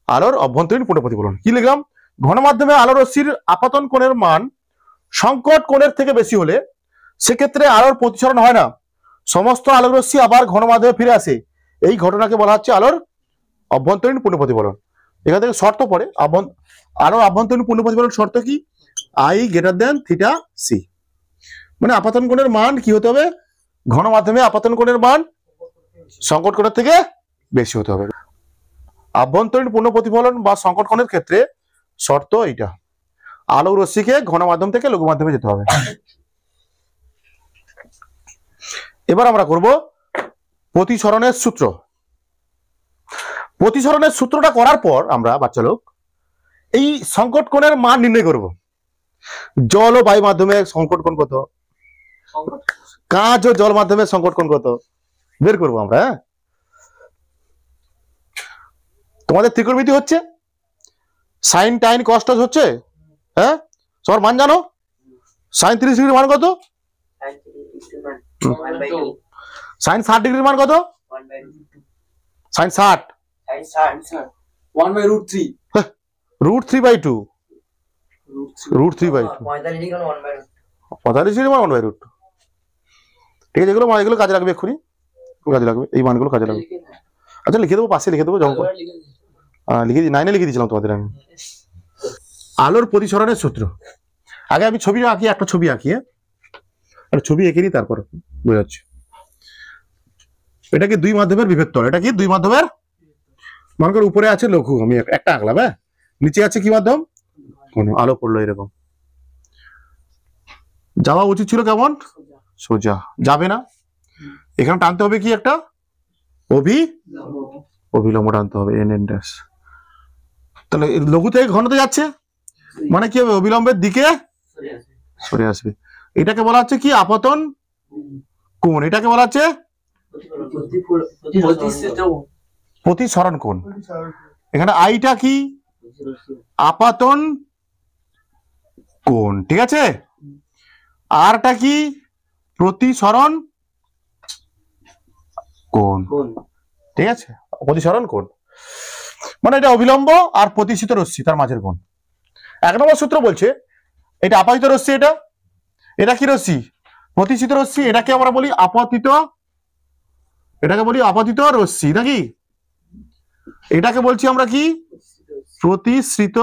আলোর অভ্যন্তরীণ পূর্ণ প্রতিফলন। কি লিখলাম? ঘন মাধ্যমে আলোর রশ্মির আপাতন কোণের মান সংকট কোণের থেকে বেশি হলে সেক্ষেত্রে আলোর প্রতিসরণ হয় না, সমস্ত আলোক রশ্মি আবার ঘন মাধ্যমে ফিরে আসে। এই ঘটনাকে বলা হচ্ছে আলোর অভ্যন্তরীণ পূর্ণ প্রতিফলন। এখান থেকে শর্ত পড়ে আলোর আভ্যন্তরীণ পূর্ণ প্রতিফলন শর্ত কি? I greater than theta C, মানে আপাতন কোণের মান কি হতে হবে? ঘন মাধ্যমে আপাতন কোণের মান সংকট কোণের থেকে বেশি হতে হবে। আভ্যন্তরীণ পূর্ণ প্রতিফলন বা সংকট কোণের ক্ষেত্রে শর্ত এইটা, আলোক রশ্মিকে ঘন মাধ্যম থেকে লঘু মাধ্যমে যেতে হবে। এবার আমরা করব প্রতিসরণের সূত্র। প্রতিসরণের সূত্রটা করার পর আমরা বাচ্চা লোক এই সংকট কোণের মান নির্ণয় করব। জল ও বায়ু মাধ্যমে সংকট কোণ কত, কাঁচ ও জল মাধ্যমে সংকট কোণ কত বের করবো আমরা। হ্যাঁ, তোমাদের ত্রিকোণমিতি হচ্ছে, সাইন টাইন কস টস হচ্ছে। হ্যাঁ, সবার মান জানো? সাইন 30 ডিগ্রির মান কত? সাইন 60 ডিগ্রির মান কত? সাইন 60 1/√3 √3/2 √3/2 45 ডিগ্রি মান 1/√2। ঠিক আছে, এগুলো কাজে লাগবে, এক্ষুনি কাজে লাগবে, এই মানগুলো কাজে লাগবে। আচ্ছা লিখে দেবো, পাশে লিখে দেবো, যখন লিখে দিই, 9-এ লিখে দিয়েছিলাম তোমাদের আমি। আলোর প্রতিসরণের সূত্র। আগে আমি ছবি আঁকি, একটা ছবি আঁকি, একটা ছবি এঁকে নিই, তারপর বোঝাচ্ছি। এটা কি দুই মাধ্যমের বিভেদ তল, এটা কি দুই মাধ্যমের, মনে করো উপরে আছে লঘু, আমি একটা আঁকলাম। হ্যাঁ, নিচে আছে কি মাধ্যম? কোন আলো পড়লো এরকম, যাওয়া উচিত ছিল কেমন? সোজা, যাবে না, এখানে টানতে হবে কি একটা অভিলম্ব টানতে হবে, এন এন ড্যাশ। তাহলে লঘু থেকে ঘনতে যাচ্ছে, মানে কি হবে? অবিলম্বের দিকে সরে আসবে। এটাকে বলা হচ্ছে কি? আপতন কোণ। এটাকে বলা হচ্ছে প্রতিসরণ কোণ। এখানে আইটা কি? আপাতন কোণ, ঠিক আছে। আরটা কি? প্রতিসরণ কোণ, ঠিক আছে, প্রতিসরণ কোণ মানে এটা অবিলম্ব আর প্রতিসিত রশ্মি তার মাঝের কোণ। 1 নম্বর সূত্র বলছে এটা আপাতিত রশ্মি, এটা কি রশ্মি? প্রতিসিত রশ্মি। এটাকে আমরা বলি আপতিত, এটাকে বলি আপতিত রশ্মি নাকি? এটাকে বলছি আমরা কি? প্রতিসৃত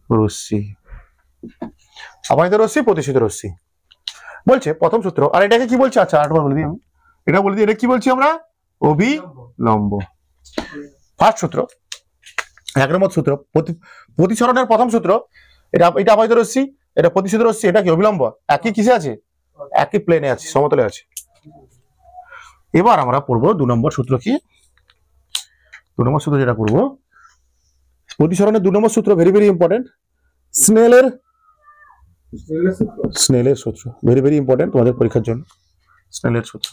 রশ্মি। আপতিত রশ্মি, প্রতিসিত রশ্মি বলছে প্রথম সূত্র। আর এটাকে কি বলছে? আচ্ছা আরেকবার বলে দিই আমি, এটা বলে দিই, এটা কি বলছি আমরা? অভিলম্ব। ফার্স্ট সূত্র, 1 নম্বর সূত্র, প্রতিসরণের প্রথম সূত্র। এটা আপতিত রশ্মি, এটা প্রতিসিত রশ্মি, এটা কি অবিলম্ব, একই কিসে আছে? একই প্লেনে আছে, সমতলে আছে। এবার আমরা পড়বো 2 নম্বর সূত্র। কি 2 নম্বর সূত্র? যেটা করবো প্রতিসরণের 2 নম্বর সূত্র, ভেরি ভেরি ইম্পর্টেন্ট, স্নেলের সূত্র, ভেরি ভেরি ইম্পর্টেন্ট তোমাদের পরীক্ষার জন্য। স্নেলের সূত্র,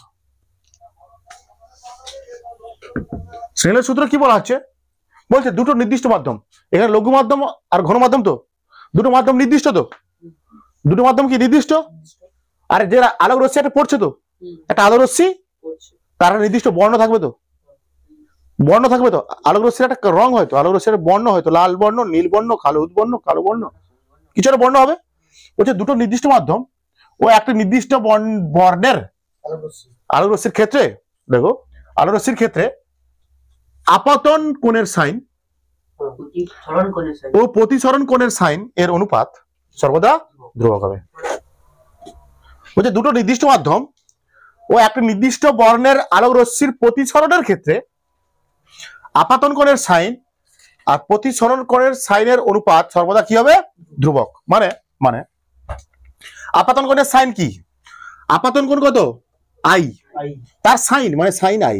স্নেলের সূত্র কি বলা হচ্ছে? বলছে দুটো নির্দিষ্ট মাধ্যম, এখানে লঘু মাধ্যম আর ঘন মাধ্যম, তো দুটো মাধ্যম নির্দিষ্ট, তো দুটো মাধ্যম কি নির্দিষ্ট? আর যে আলোক রশ্মি একটা পড়ছে, তো একটা আলোক রশ্মি, তার নির্দিষ্ট বর্ণ থাকবে, তো বর্ণ থাকবে, তো আলোক রশ্মির একটা রং হয়তো, আলোক রশ্মির বর্ণ হয়তো লাল বর্ণ, নীল বর্ণ, হলুদ বর্ণ, কালো বর্ণ, কিছু একটা বর্ণ হবে। বলছে দুটো নির্দিষ্ট মাধ্যম ও একটা নির্দিষ্ট বর্ণের আলোক রশ্মির ক্ষেত্রে, দেখো আলোক রশ্মির ক্ষেত্রে আপতন কোণের সাইন ও প্রতিসরণ কোণের সাইন এর অনুপাত সর্বদা ধ্রুবক হবে। বলছে দুটো নির্দিষ্ট মাধ্যম ও একটা নির্দিষ্ট বর্ণের আলোক রশ্মির প্রতিসরণের ক্ষেত্রে আপাতন কোণের সাইন আর প্রতিসরণ কোণের সাইনের অনুপাত সর্বদা কি হবে? ধ্রুবক। মানে আপাতন কোণের সাইন কি? আপাতন কোণ কত? আই, তার সাইন মানে সাইন আই,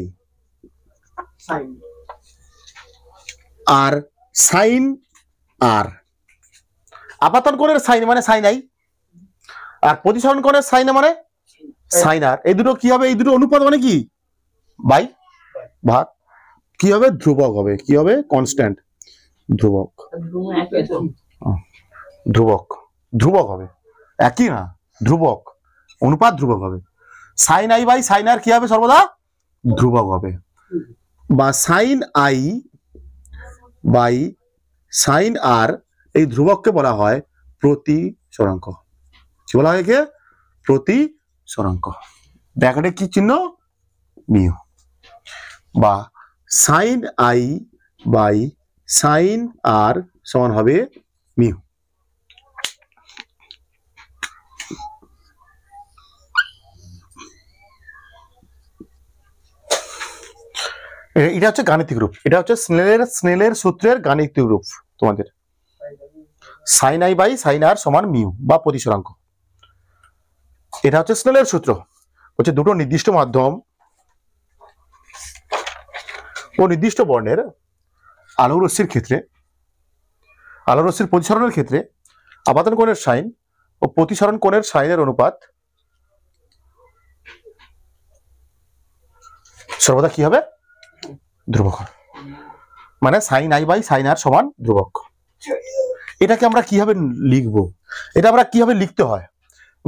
আর সাইন আর। আপাতন কোণের সাইন মানে সাইন আই, আর প্রতিসরণ কোণের সাইন মানে সাইন আর। এই দুটো কি হবে? এই দুটো অনুপাত মানে কি? বাই ভাগ, কি হবে? ধ্রুবক হবে। কি হবে? কনস্ট্যান্ট, ধ্রুবক। ধ্রুবক হবে, একই না, ধ্রুবক, অনুপাত ধ্রুবক হবে। সাইন আই বাই সাইন আর কি হবে? সর্বদা ধ্রুবক হবে। বা সাইন আই বাই সাইন আর, এই ধ্রুবককে বলা হয় প্রতিসরাঙ্ক। কি বলা হয়? একে প্রতিসরাঙ্ক। ব্র্যাকেটে কি চিহ্ন? মিউ। বা সাইন আই বাই সাইন আর সমান হবে মিউ। এটা হচ্ছে গাণিতিক রূপ, এটা হচ্ছে স্নেলের সূত্রের গাণিতিক রূপ তোমাদের। সাইন আই বাই সাইন আর সমান মিউ বা প্রতিসরাঙ্ক। এটা হচ্ছে স্নেলের সূত্র, হচ্ছে দুটো নির্দিষ্ট মাধ্যম ও নির্দিষ্ট বর্ণের আলোক রশ্মির ক্ষেত্রে, আলোক রশ্মির প্রতিসরণের ক্ষেত্রে আপাতন কোণের সাইন ও প্রতিসরণ কোণের সাইনের অনুপাত সর্বদা কি হবে? ধ্রুবক। মানে সাইন আই বাই সাইন আর সমান ধ্রুবক। এটাকে আমরা কিভাবে লিখবো? এটা আমরা কিভাবে লিখতে হয়?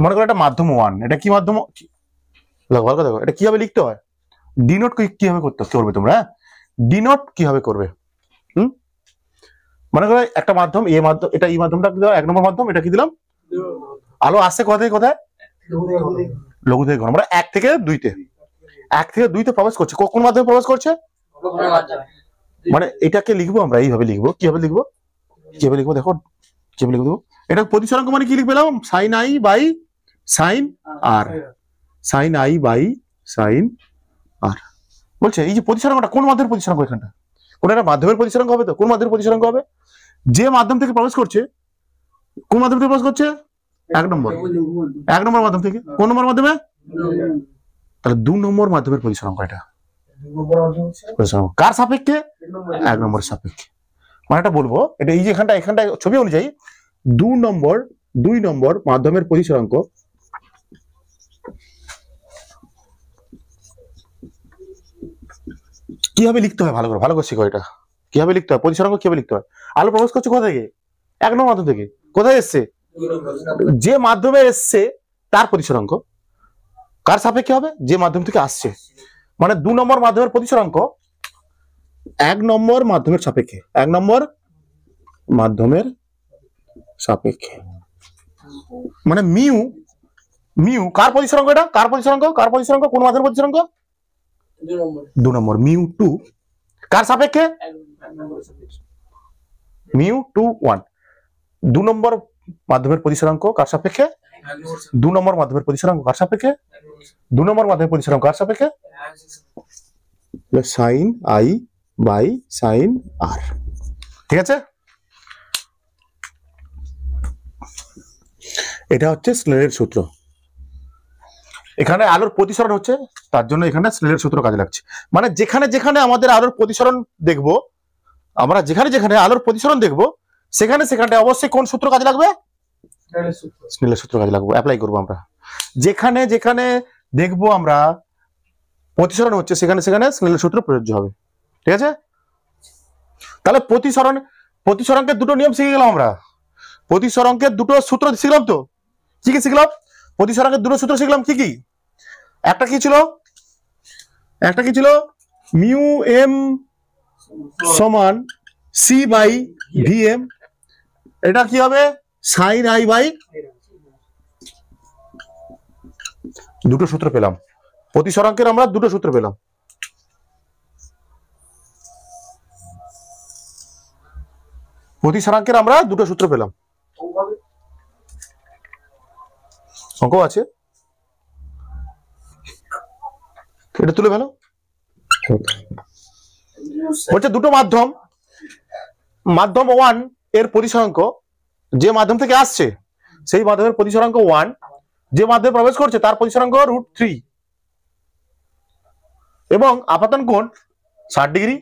মনে করো এটা মাধ্যম 1, এটা কি মাধ্যম? দেখো এটা কিভাবে লিখতে হয়, ডিনোট কিভাবে করবে তোমরা, ডিনোট কিভাবে করবে? মনে করো একটা মাধ্যম এ মাধ্যম, এটা এই মাধ্যমটা দিলাম 1 নম্বর মাধ্যম, এটা কি দিলাম? আলো আসছে কোথা থেকে কোথায়? লঘু থেকে ঘন, মানে 1 থেকে 2-তে, 1 থেকে 2-তে প্রবেশ করছে। কোন মাধ্যমে প্রবেশ করছে? মানে এটাকে লিখবো আমরা এইভাবে লিখবো। কিভাবে লিখবো দেখো কিভাবে লিখবো। এটা প্রতিসরাঙ্ক মানে কি লিখলাম? Sine I by sine r, sine I by sine r. বলছে এই যে প্রতিসরাঙ্কটা কোন মাধ্যমের প্রতিসরাঙ্ক? এখানটা কোন একটা মাধ্যমের প্রতিসরাঙ্ক হবে। তো কোন মাধ্যমের প্রতিসরাঙ্ক হবে? যে মাধ্যম থেকে প্রবেশ করছে। কোন মাধ্যম থেকে প্রবেশ করছে? 1 নম্বর মাধ্যম থেকে। কোন নম্বর মাধ্যমে? তাহলে 2 নম্বর মাধ্যমের প্রতিসরাঙ্ক। এটা কার সাপেক্ষে? 1 নম্বরের সাপেক্ষে। মানে এটা বলবো, এটা এই যে এখানটা ছবি অনুযায়ী 2 নম্বর মাধ্যমের প্রতিসরাঙ্ক কিভাবে লিখতে হয় ভালো করে শিখো। এটা কিভাবে লিখতে হয়, প্রতিসরাঙ্ক কিভাবে লিখতে হয়। আলো প্রবেশ করছে কোথা থেকে? 1 নম্বর মাধ্যম থেকে। কোথায় এসছে? যে মাধ্যমে এসছে তার প্রতিসরাঙ্ক কার সাপেক্ষে হবে? যে মাধ্যম থেকে আসছে। মানে 2 নম্বর মাধ্যমের প্রতিসরাঙ্ক 1 নম্বর মাধ্যমের সাপেক্ষে, 1 নম্বর মাধ্যমের সাপেক্ষে। মানে মিউ কার প্রতিসরাঙ্ক? এটা কার প্রতিসরাঙ্ক? কোন মাধ্যমের প্রতিসরাঙ্ক? 2 নম্বর। মিউ 2 কার সাপেক্ষে? মিউ 2 1। 2 নম্বর মাধ্যমের প্রতিসরাঙ্ক কার সাপেক্ষে? 2 নম্বর মাধ্যমের প্রতিসরাঙ্ক কার সাপেক্ষে? 2 নম্বর মাধ্যমের প্রতিসরাঙ্ক কার সাপেক্ষে? সাইন আই বাই সাইন আর। ঠিক আছে, এটা হচ্ছে স্নেলের সূত্র। এখানে আলোর প্রতিসরণ হচ্ছে, তার জন্য এখানে স্নেলের সূত্র কাজে লাগছে। মানে যেখানে আমাদের আলোর প্রতিসরণ দেখবো, আমরা যেখানে আলোর প্রতিসরণ দেখবো, সেখানে অবশ্যই কোন সূত্র কাজে লাগবে? স্নেলের সূত্র কাজে লাগবে, অ্যাপ্লাই করবো আমরা। যেখানে দেখবো আমরা প্রতিসরণ হচ্ছে, সেখানে স্নেলের সূত্র প্রযোজ্য হবে। ঠিক আছে, তাহলে প্রতিসরণকে দুটো নিয়ম শিখে গেলাম আমরা। প্রতিসরণকে দুটো সূত্র শিখলাম। তো কি শিখলাম? প্রতিসরণের দুটো সূত্র শিখলাম। কি? একটা কি ছিল? মিউ এম সমান সি বাই ভি এম। এটা কি হবে? Sine I by. দুটো সূত্র পেলাম প্রতিসরাঙ্কের, আমরা দুটো সূত্র পেলাম। প্রতিসরাঙ্কের আমরা দুটো সূত্র পেলাম। অঙ্ক আছে, এটা তুলে ফেলো। বলছে দুটো মাধ্যম 1 এর প্রতিসরাঙ্ক, যে মাধ্যম থেকে আসছে সেই মাধ্যমের প্রতিসরাঙ্ক 1, যে মাধ্যমে প্রবেশ করছে তার প্রতিসরাঙ্ক √3 এবং আপাতন কোণ 60 ডিগ্রি।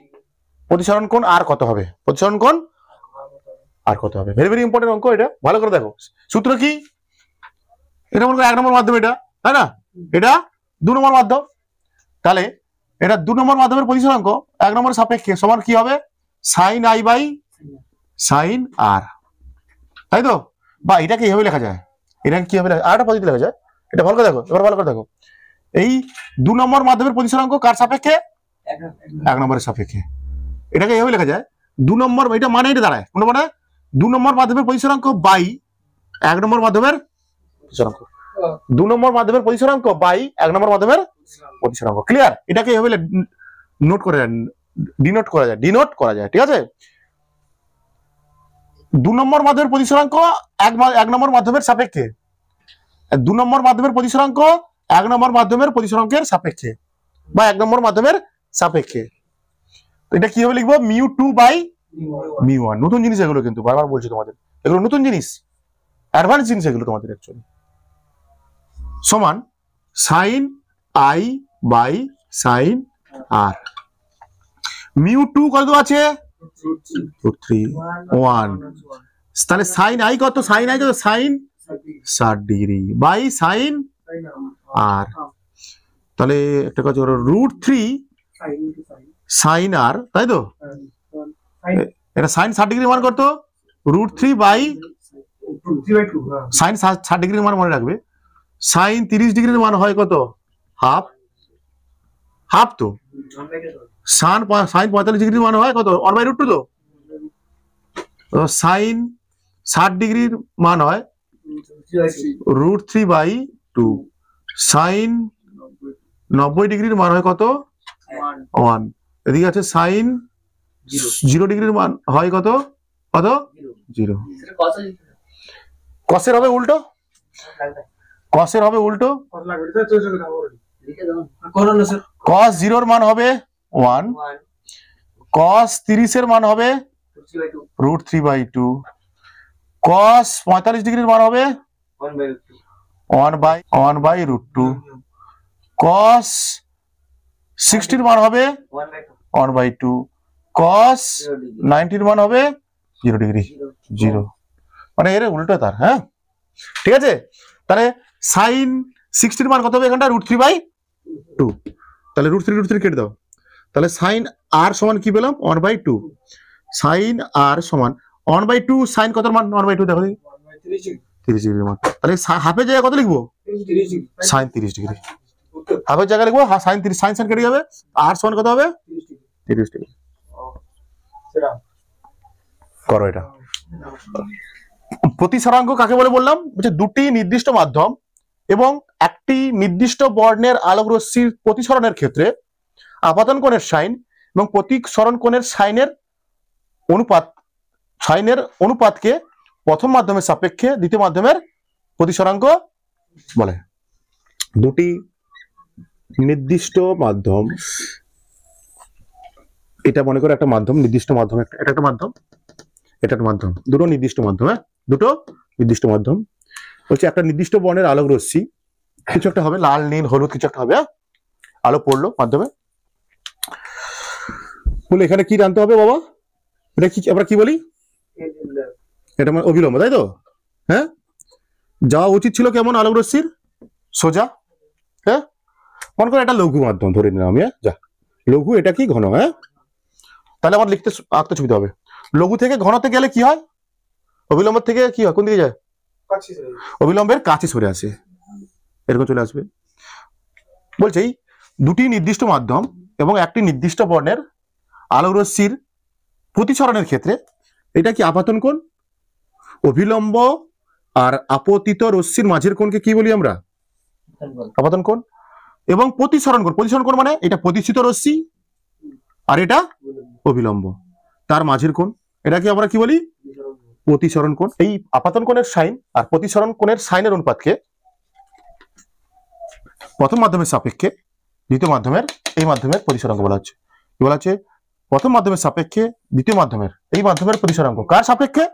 প্রতিসরণ কোণ আর কত হবে? প্রতিসরণ কোণ আর কত হবে? ভেরি ভেরি ইম্পর্টেন্ট অঙ্ক। এটা ভালো করে দেখো। সূত্র কি? এটা মনে করো 1 নম্বর মাধ্যম, এটা তাই না? এটা 2 নম্বর মাধ্যম। তাহলে এটা 2 নম্বর মাধ্যমের প্রতিসরাঙ্ক 1 নম্বরের সাপেক্ষে সমান কি হবে? সাইন আই বাই সাইন আর, তাই তো? বা এটাকে এইভাবে লেখা যায়। এটাকে কিভাবে আরেকটা পদ্ধতি লেখা যায়, এটা ভালো করে দেখো। এবার ভালো করে দেখো, এই 2 নম্বর মাধ্যমের প্রতিসরাঙ্ক কার সাপেক্ষে? 1 নম্বরের সাপেক্ষে। এটাকে এইভাবে লেখা যায় 2 নম্বর, এটা মানে এটা দাঁড়ায় কোন মানে 2 নম্বর মাধ্যমের প্রতিসরাঙ্ক বাই 1 নম্বর মাধ্যমের প্রতিসরাঙ্ক। 2 নম্বর মাধ্যমের প্রতিসরাঙ্ক বাই 1 নম্বর মাধ্যমের প্রতিসরাঙ্ক। ক্লিয়ার? এটাকে এইভাবে নোট করে ডিনোট করা যায়, ঠিক আছে। 2 নম্বর মাধ্যমের প্রতিসরাঙ্ক এক নম্বর মাধ্যমের সাপেক্ষে, 2 নম্বর মাধ্যমের প্রতিসরাঙ্ক 1 নম্বর মাধ্যমের প্রতিসরাঙ্কের সাপেক্ষে বা 1 নম্বর মাধ্যমের সাপেক্ষে। এটা কিভাবে লিখবো? μ2/μ1। নতুন জিনিস এগুলো, কিন্তু বারবার বলছি তোমাদের, এগুলো নতুন জিনিস, অ্যাডভান্স জিনিস এগুলো তোমাদের অ্যাকচুয়ালি। সমান sin i/sin r। μ2 কত আছে? √3 1। তাহলে sin i কত? sin 60 degree by sin r। তাহলে একটা কাজ করো, √3 sin r, তাই তো? এটা sin 60 ডিগ্রি মান কত? √3 বাই sin 60 ডিগ্রির মান মনে রাখবে। sin 30 ডিগ্রির মান হয় কত? হাফ তো। sin 45 ডিগ্রির মান হয় কত? 1/√2 তো। sin 60 ডিগ্রির মান হয় √3/2। sin 90 ডিগ্রির মান হয় কত? 1। এদিকে আছে sin 0 ডিগ্রির মান হয় কত? 0। কসের হবে উল্টো, cos 0 এর মান হবে 1, cos 30 এর মান হবে √3/2, cos 45 ডিগ্রির মান হবে 1/√2, cos 60 এর মান হবে 1/2, cos 90 এর মান হবে 0 ডিগ্রি, 0। মানে এর উল্টো তার, হ্যাঁ, ঠিক আছে। তাহলে sin 60 এর মান কত হবে এখানটা? √3/2। তাহলে √3 কেটে দাও। তাহলে sin r সমান কি পেলাম? 1/2। sin r সমান 1/2, sin কত মান? 1/2 দেখো 30 ডিগ্রি মান। তাহলে হাফের জায়গায় কত লিখবো? sin 30 degree. হাফের জায়গায় লিখবো sin 30, sin কেটে যাবে, r সমান কত হবে? 30 ডিগ্রি। করো এটা। প্রতিসরাঙ্ক কাকে বলে বললাম? দুটি নির্দিষ্ট মাধ্যম এবং একটি নির্দিষ্ট বর্ণের আলোক রশ্মির প্রতিসরণের ক্ষেত্রে আপাতন কোণের সাইন এবং প্রতিসরণ কোণের সাইনের অনুপাতকে প্রথম মাধ্যমের সাপেক্ষে দ্বিতীয় মাধ্যমের প্রতিসরাঙ্ক বলে। দুটি নির্দিষ্ট মাধ্যম, এটা মনে করো একটা মাধ্যম, নির্দিষ্ট মাধ্যম, এটা একটা মাধ্যম, এটা একটা মাধ্যম, দুটো নির্দিষ্ট মাধ্যম, হ্যাঁ, দুটো নির্দিষ্ট মাধ্যম। বলছে একটা নির্দিষ্ট বর্ণের আলোক রশ্মি কিছু একটা হবে, লাল নীল হলুদ কিছু একটা হবে, আলো পড়লো মাধ্যমে, বলে এখানে কি জানতে হবে বাবা? এটা কি আমরা কি বলি? এটা মানে অবিলম্ব, তাই তো? হ্যাঁ, যাওয়া উচিত ছিল কেমন? আলোক রশ্মির সোজা, হ্যাঁ। মনে করো এটা লঘু মাধ্যম ধরে নিলাম আমি, হ্যাঁ, যা লঘু, এটা কি ঘন, হ্যাঁ। তাহলে আমার আঁকতে সুবিধা হবে। লঘু থেকে ঘনতে গেলে কি হয়? অবিলম্বের থেকে কি হয়? কোন দিকে যায়? অবিলম্বের কাছে সরে আসে, এরকম চলে আসবে। বলছে দুটি নির্দিষ্ট মাধ্যম এবং একটি নির্দিষ্ট বর্ণের আলোক রশ্মির প্রতিসরণের ক্ষেত্রে এটা কি আপাতন কোণ? অভিলম্ব আর আপতিত রশ্মির মাঝের কোণকে কি বলি আমরা? আপাতন কোণ। এবং প্রতিসরণ কোণ মানে এটা প্রতিষ্ঠিত রশ্মি আর এটা অবিলম্ব, তার মাঝের কোণ, এটাকে আমরা কি বলি? প্রতিসরণ কোণ। এই আপাতন কোণের সাইন আর প্রতিসরণ কোণের সাইনের অনুপাতকে প্রথম মাধ্যমের সাপেক্ষে দ্বিতীয় মাধ্যমের এই মাধ্যমের প্রতিসরাঙ্ক বলা হচ্ছে। কি বলা হচ্ছে? প্রথম মাধ্যমের সাপেক্ষে দ্বিতীয় মাধ্যমের এই মাধ্যমের প্রতিসরাঙ্ক কার সাপেক্ষে?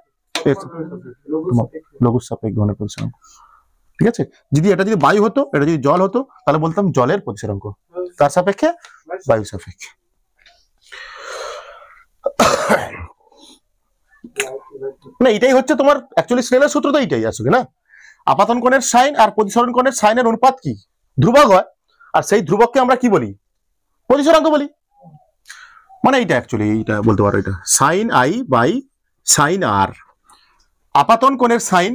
লঘু সাপেক্ষ ঘনের প্রতিসরাঙ্ক। ঠিক আছে, যদি এটা যদি বায়ু হতো, এটা যদি জল হতো, তাহলে বলতাম জলের প্রতিসরাঙ্ক। কার সাপেক্ষে? বায়ু সাপেক্ষে। না, এটাই হচ্ছে তোমার অ্যাকচুয়ালি স্নেলের সূত্র, তো এইটাই আসলে না। আপাতন কোণের সাইন আর প্রতিসরণ কোণের সাইনের অনুপাত কি? ধ্রুবক হয়, আর সেই ধ্রুবককে আমরা কি বলি? প্রতিসরাঙ্ক বলি। মানে এইটা অ্যাকচুয়ালি এইটা বলতে পারো, এটা সাইন আই বাই সাইন আর। আপাতন কোণের সাইন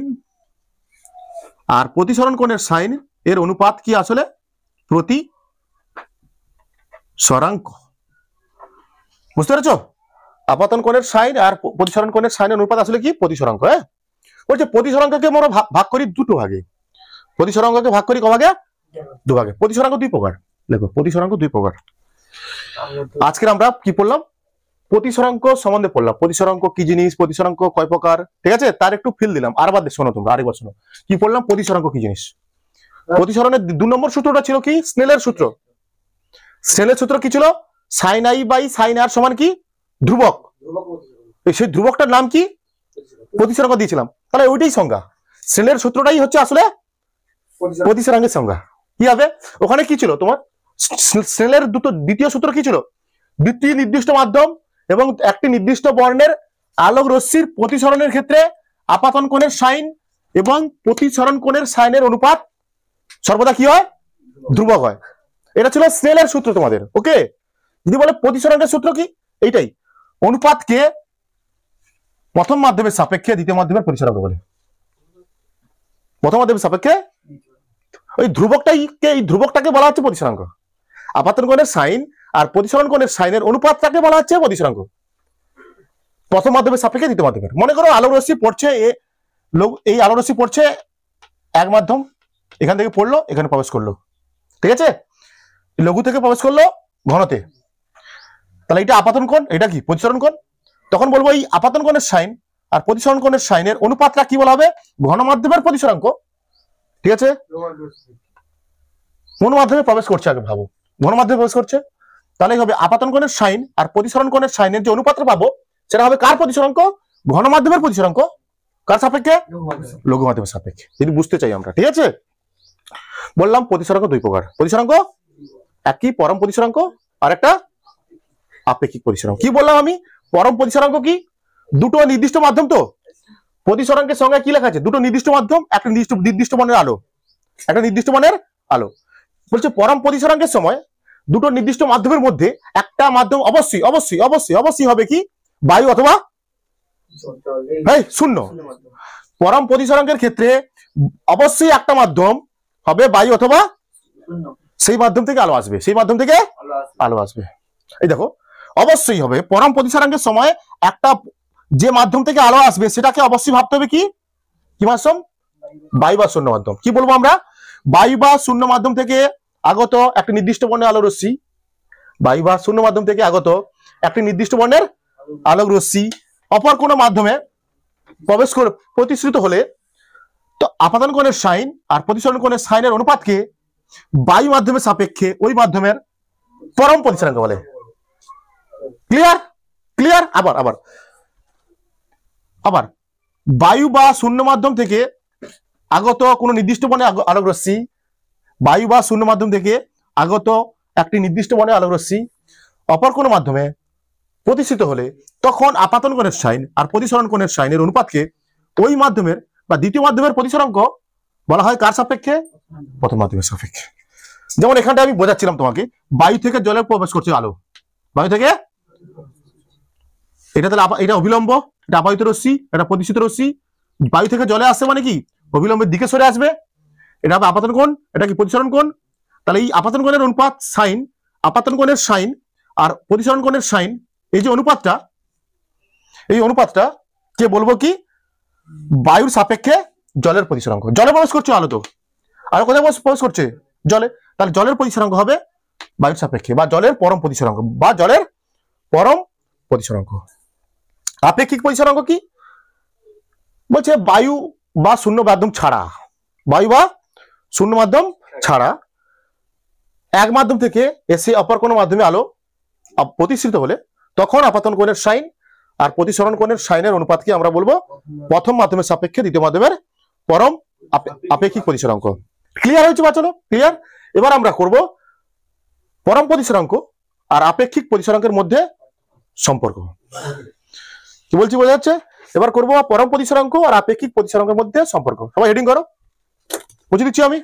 আর প্রতিসরণ কোণের সাইন এর অনুপাত কি আসলে? প্রতিসরাঙ্ক। বুঝতে পেরেছো? আপাতন কোণের সাইন আর প্রতিসরণ কোণের সাইনের অনুপাত আসলে কি? প্রতিসরাঙ্ক। হ্যাঁ, বলছে প্রতিসরাঙ্ককে আমরা ভাগ করি দুটো ভাগে। প্রতিসরাঙ্ককে ভাগ করি ক ভাগে? দু ভাগে। প্রতিসরাঙ্ক দুই প্রকার। দেখো, প্রতিসরাঙ্ক দুই প্রকার। আজকে আমরা কি পড়লাম? প্রতিসরাঙ্ক সম্বন্ধে পড়লাম। প্রতিসরাঙ্ক কি জিনিস, প্রতিসরাঙ্ক কয় প্রকার, ঠিক আছে, তার একটু ফিল দিলাম। আরেকবার শোনো, তোমরা আরেকবার শোনো কি পড়লাম। প্রতিসরাঙ্ক কি জিনিস? প্রতিসরণের 2 নম্বর সূত্রটা ছিল কি? স্নেলের সূত্র। স্নেলের সূত্র কি ছিল? সাইন আই বাই সাইন আর সমান কি? ধ্রুবক। সেই ধ্রুবকটার নাম কি? প্রতিসরাঙ্ক দিয়েছিলাম। তাহলে ওইটাই সংজ্ঞা। স্নেলের সূত্রটাই হচ্ছে আসলে প্রতিসরাঙ্কের সংজ্ঞা। কি হবে ওখানে? কি ছিল তোমার স্নেলের দ্বিতীয় সূত্র কি ছিল? দুটি নির্দিষ্ট মাধ্যম এবং একটি নির্দিষ্ট বর্ণের আলোক রশ্মির প্রতিসরণের ক্ষেত্রে আপাতন কোণের সাইন এবং প্রতিসরণ কোণের সাইনের অনুপাত সর্বদা কি হয়? ধ্রুবক হয়। এটা ছিল স্নেলের সূত্র তোমাদের। ওকে, যদি বলে প্রতিসরণের সূত্র কি? এইটাই, অনুপাতকে প্রথম মাধ্যমের সাপেক্ষে দ্বিতীয় মাধ্যমের প্রতিসরাঙ্ক বলে। প্রথম মাধ্যমের সাপেক্ষে ওই ধ্রুবকটাকে বলা হচ্ছে প্রতিসরাঙ্ক। আপাতন কোণের সাইন আর প্রতিসরণ কোণের সাইনের অনুপাতটাকে বলা হচ্ছে প্রতিসরাঙ্ক। প্রথম মাধ্যমের সাপেক্ষে দ্বিতীয় মাধ্যমের। মনে করো আলোক রশ্মি পড়ছে, এই আলোক রশ্মি পড়ছে এক মাধ্যম, এখান থেকে পড়লো, এখানে প্রবেশ করলো, ঠিক আছে, লঘু থেকে প্রবেশ করলো ঘনতে, তাহলে এটা আপাতন কোণ, এটা কি প্রতিসরণ কোণ। তখন বলবো এই আপাতন কোণের সাইন আর প্রতিসরণ কোণের সাইনের অনুপাতটা কি বলা হবে? ঘন মাধ্যমের প্রতিসরাঙ্ক, ঠিক আছে। কোন মাধ্যমে প্রবেশ করছে আগে ভাবো, ঘন মাধ্যমে প্রবেশ করছে, তাহলে হবে আপাতন কোণের সাইন আর প্রতিসরণ কোণের সাইনের যে অনুপাতটা পাবো সেটা হবে কার প্রতিসরাঙ্ক? ঘন মাধ্যমের প্রতিসরাঙ্ক। কার সাপেক্ষে? লঘু মাধ্যমের সাপেক্ষে, যদি বুঝতে চাই আমরা, ঠিক আছে। বললাম প্রতিসরাঙ্ক 2 প্রকার। প্রতিসরাঙ্ক এক কি? পরম প্রতিসরাঙ্ক, আর একটা আপেক্ষিক প্রতিসরাঙ্ক। কি বললাম আমি? পরম প্রতিসরাঙ্ক কি? দুটো নির্দিষ্ট মাধ্যম। তো প্রতিসরাঙ্কের সঙ্গে কি লেখা আছে? দুটো নির্দিষ্ট মাধ্যম, একটা নির্দিষ্ট মানের আলো, একটা নির্দিষ্ট মানের আলো। বলছে পরম প্রতিসরাঙ্কের সময় দুটো নির্দিষ্ট মাধ্যমের মধ্যে একটা মাধ্যম অবশ্যই অবশ্যই অবশ্যই অবশ্যই হবে কি? বায়ু অথবা শূন্য। পরম প্রতিসরাঙ্কের ক্ষেত্রে অবশ্যই একটা মাধ্যম হবে বায়ু অথবা সেই মাধ্যম থেকে আলো আসবে, সেই মাধ্যম থেকে আলো আসবে। এই দেখো, অবশ্যই হবে পরম প্রতিসরাঙ্কের সময় একটা যে মাধ্যম থেকে আলো আসবে সেটাকে অবশ্যই ভাবতে হবে কি? কি মাধ্যম? বায়ু বা শূন্য মাধ্যম। কি বলবো আমরা? বায়ু বা শূন্য মাধ্যম থেকে আগত একটি নির্দিষ্ট বর্ণের আলোক রশ্মি, বায়ু বা শূন্য মাধ্যম থেকে আগত একটি নির্দিষ্ট বর্ণের আলোক রশ্মি অপর কোনো মাধ্যমে প্রবেশ করে প্রতিসৃত হলে, তো আপাতন কোণের সাইন আর প্রতিসরণ কোণের সাইনের অনুপাতকে বায়ু মাধ্যমের সাপেক্ষে ওই মাধ্যমের পরম প্রতিসরাঙ্ক বলে। ক্লিয়ার? ক্লিয়ার? আবার আবার আবার বায়ু বা শূন্য মাধ্যম থেকে আগত কোন নির্দিষ্ট বর্ণের আলোক রশ্মি, বায়ু বা শূন্য মাধ্যম থেকে আগত একটি নির্দিষ্ট বর্ণের আলোক রশ্মি অপর কোনো মাধ্যমে প্রতিষ্ঠিত হলে তখন আপাতন কোণের সাইন আর প্রতিসরণ কোণের সাইনের অনুপাতকে ওই মাধ্যমের বা দ্বিতীয় মাধ্যমের প্রতিসরাঙ্ক বলা হয় কার সাপেক্ষে? প্রথম মাধ্যমের সাপেক্ষে। যেমন এখানটা আমি বোঝাচ্ছিলাম তোমাকে, বায়ু থেকে জলে প্রবেশ করছে আলো, বায়ু থেকে, এটা তাহলে এটা অবিলম্ব, এটা আপাতিত রশ্মি, এটা প্রতিষ্ঠিত রশ্মি। বায়ু থেকে জলে আসছে মানে কি? অবিলম্বের দিকে সরে আসবে, এটা হবে আপাতন কোণ, এটা কি প্রতিসরণ কোণ। তাহলে এই আপাতন কোণের অনুপাত সাইন, আপাতন কোণের সাইন আর প্রতিসরণ কোণের সাইন, এই যে অনুপাতটা, এই অনুপাতটা কে বলবো কি? বায়ুর সাপেক্ষে জলের প্রতিসরাঙ্ক। জলে প্রবেশ করছে আলো, তো আলো কোথায় প্রবেশ করছে? জলে। তাহলে জলের প্রতিসরাঙ্ক হবে বায়ুর সাপেক্ষে বা জলের পরম প্রতিসরাঙ্ক বা জলের পরম প্রতিসরাঙ্ক। আপেক্ষিক প্রতিসরাঙ্ক কি বলছে? বায়ু বা শূন্য মাধ্যম ছাড়া, বায়ু বা শূন্য মাধ্যম ছাড়া এক মাধ্যম থেকে এসে অপর কোনো মাধ্যমে আলো প্রতিষ্ঠিত হলে তখন আপাতন কোণের সাইন আর প্রতিসরণ কোণের সাইনের অনুপাতকে আমরা বলবো প্রথম মাধ্যমের সাপেক্ষে দ্বিতীয় মাধ্যমের পরম আপেক্ষিক প্রতিসরাঙ্ক। ক্লিয়ার হয়েছে বা? চলো ক্লিয়ার। এবার আমরা করব পরম প্রতিসরাঙ্ক আর আপেক্ষিক প্রতিসরাঙ্কের মধ্যে সম্পর্ক। কি বলছি বোঝা যাচ্ছে? এবার করবো পরম প্রতিসরাঙ্ক আর আপেক্ষিক প্রতিসরাঙ্কের মধ্যে সম্পর্ক। সবাই হেডিং করো, বুঝে দিচ্ছি আমি।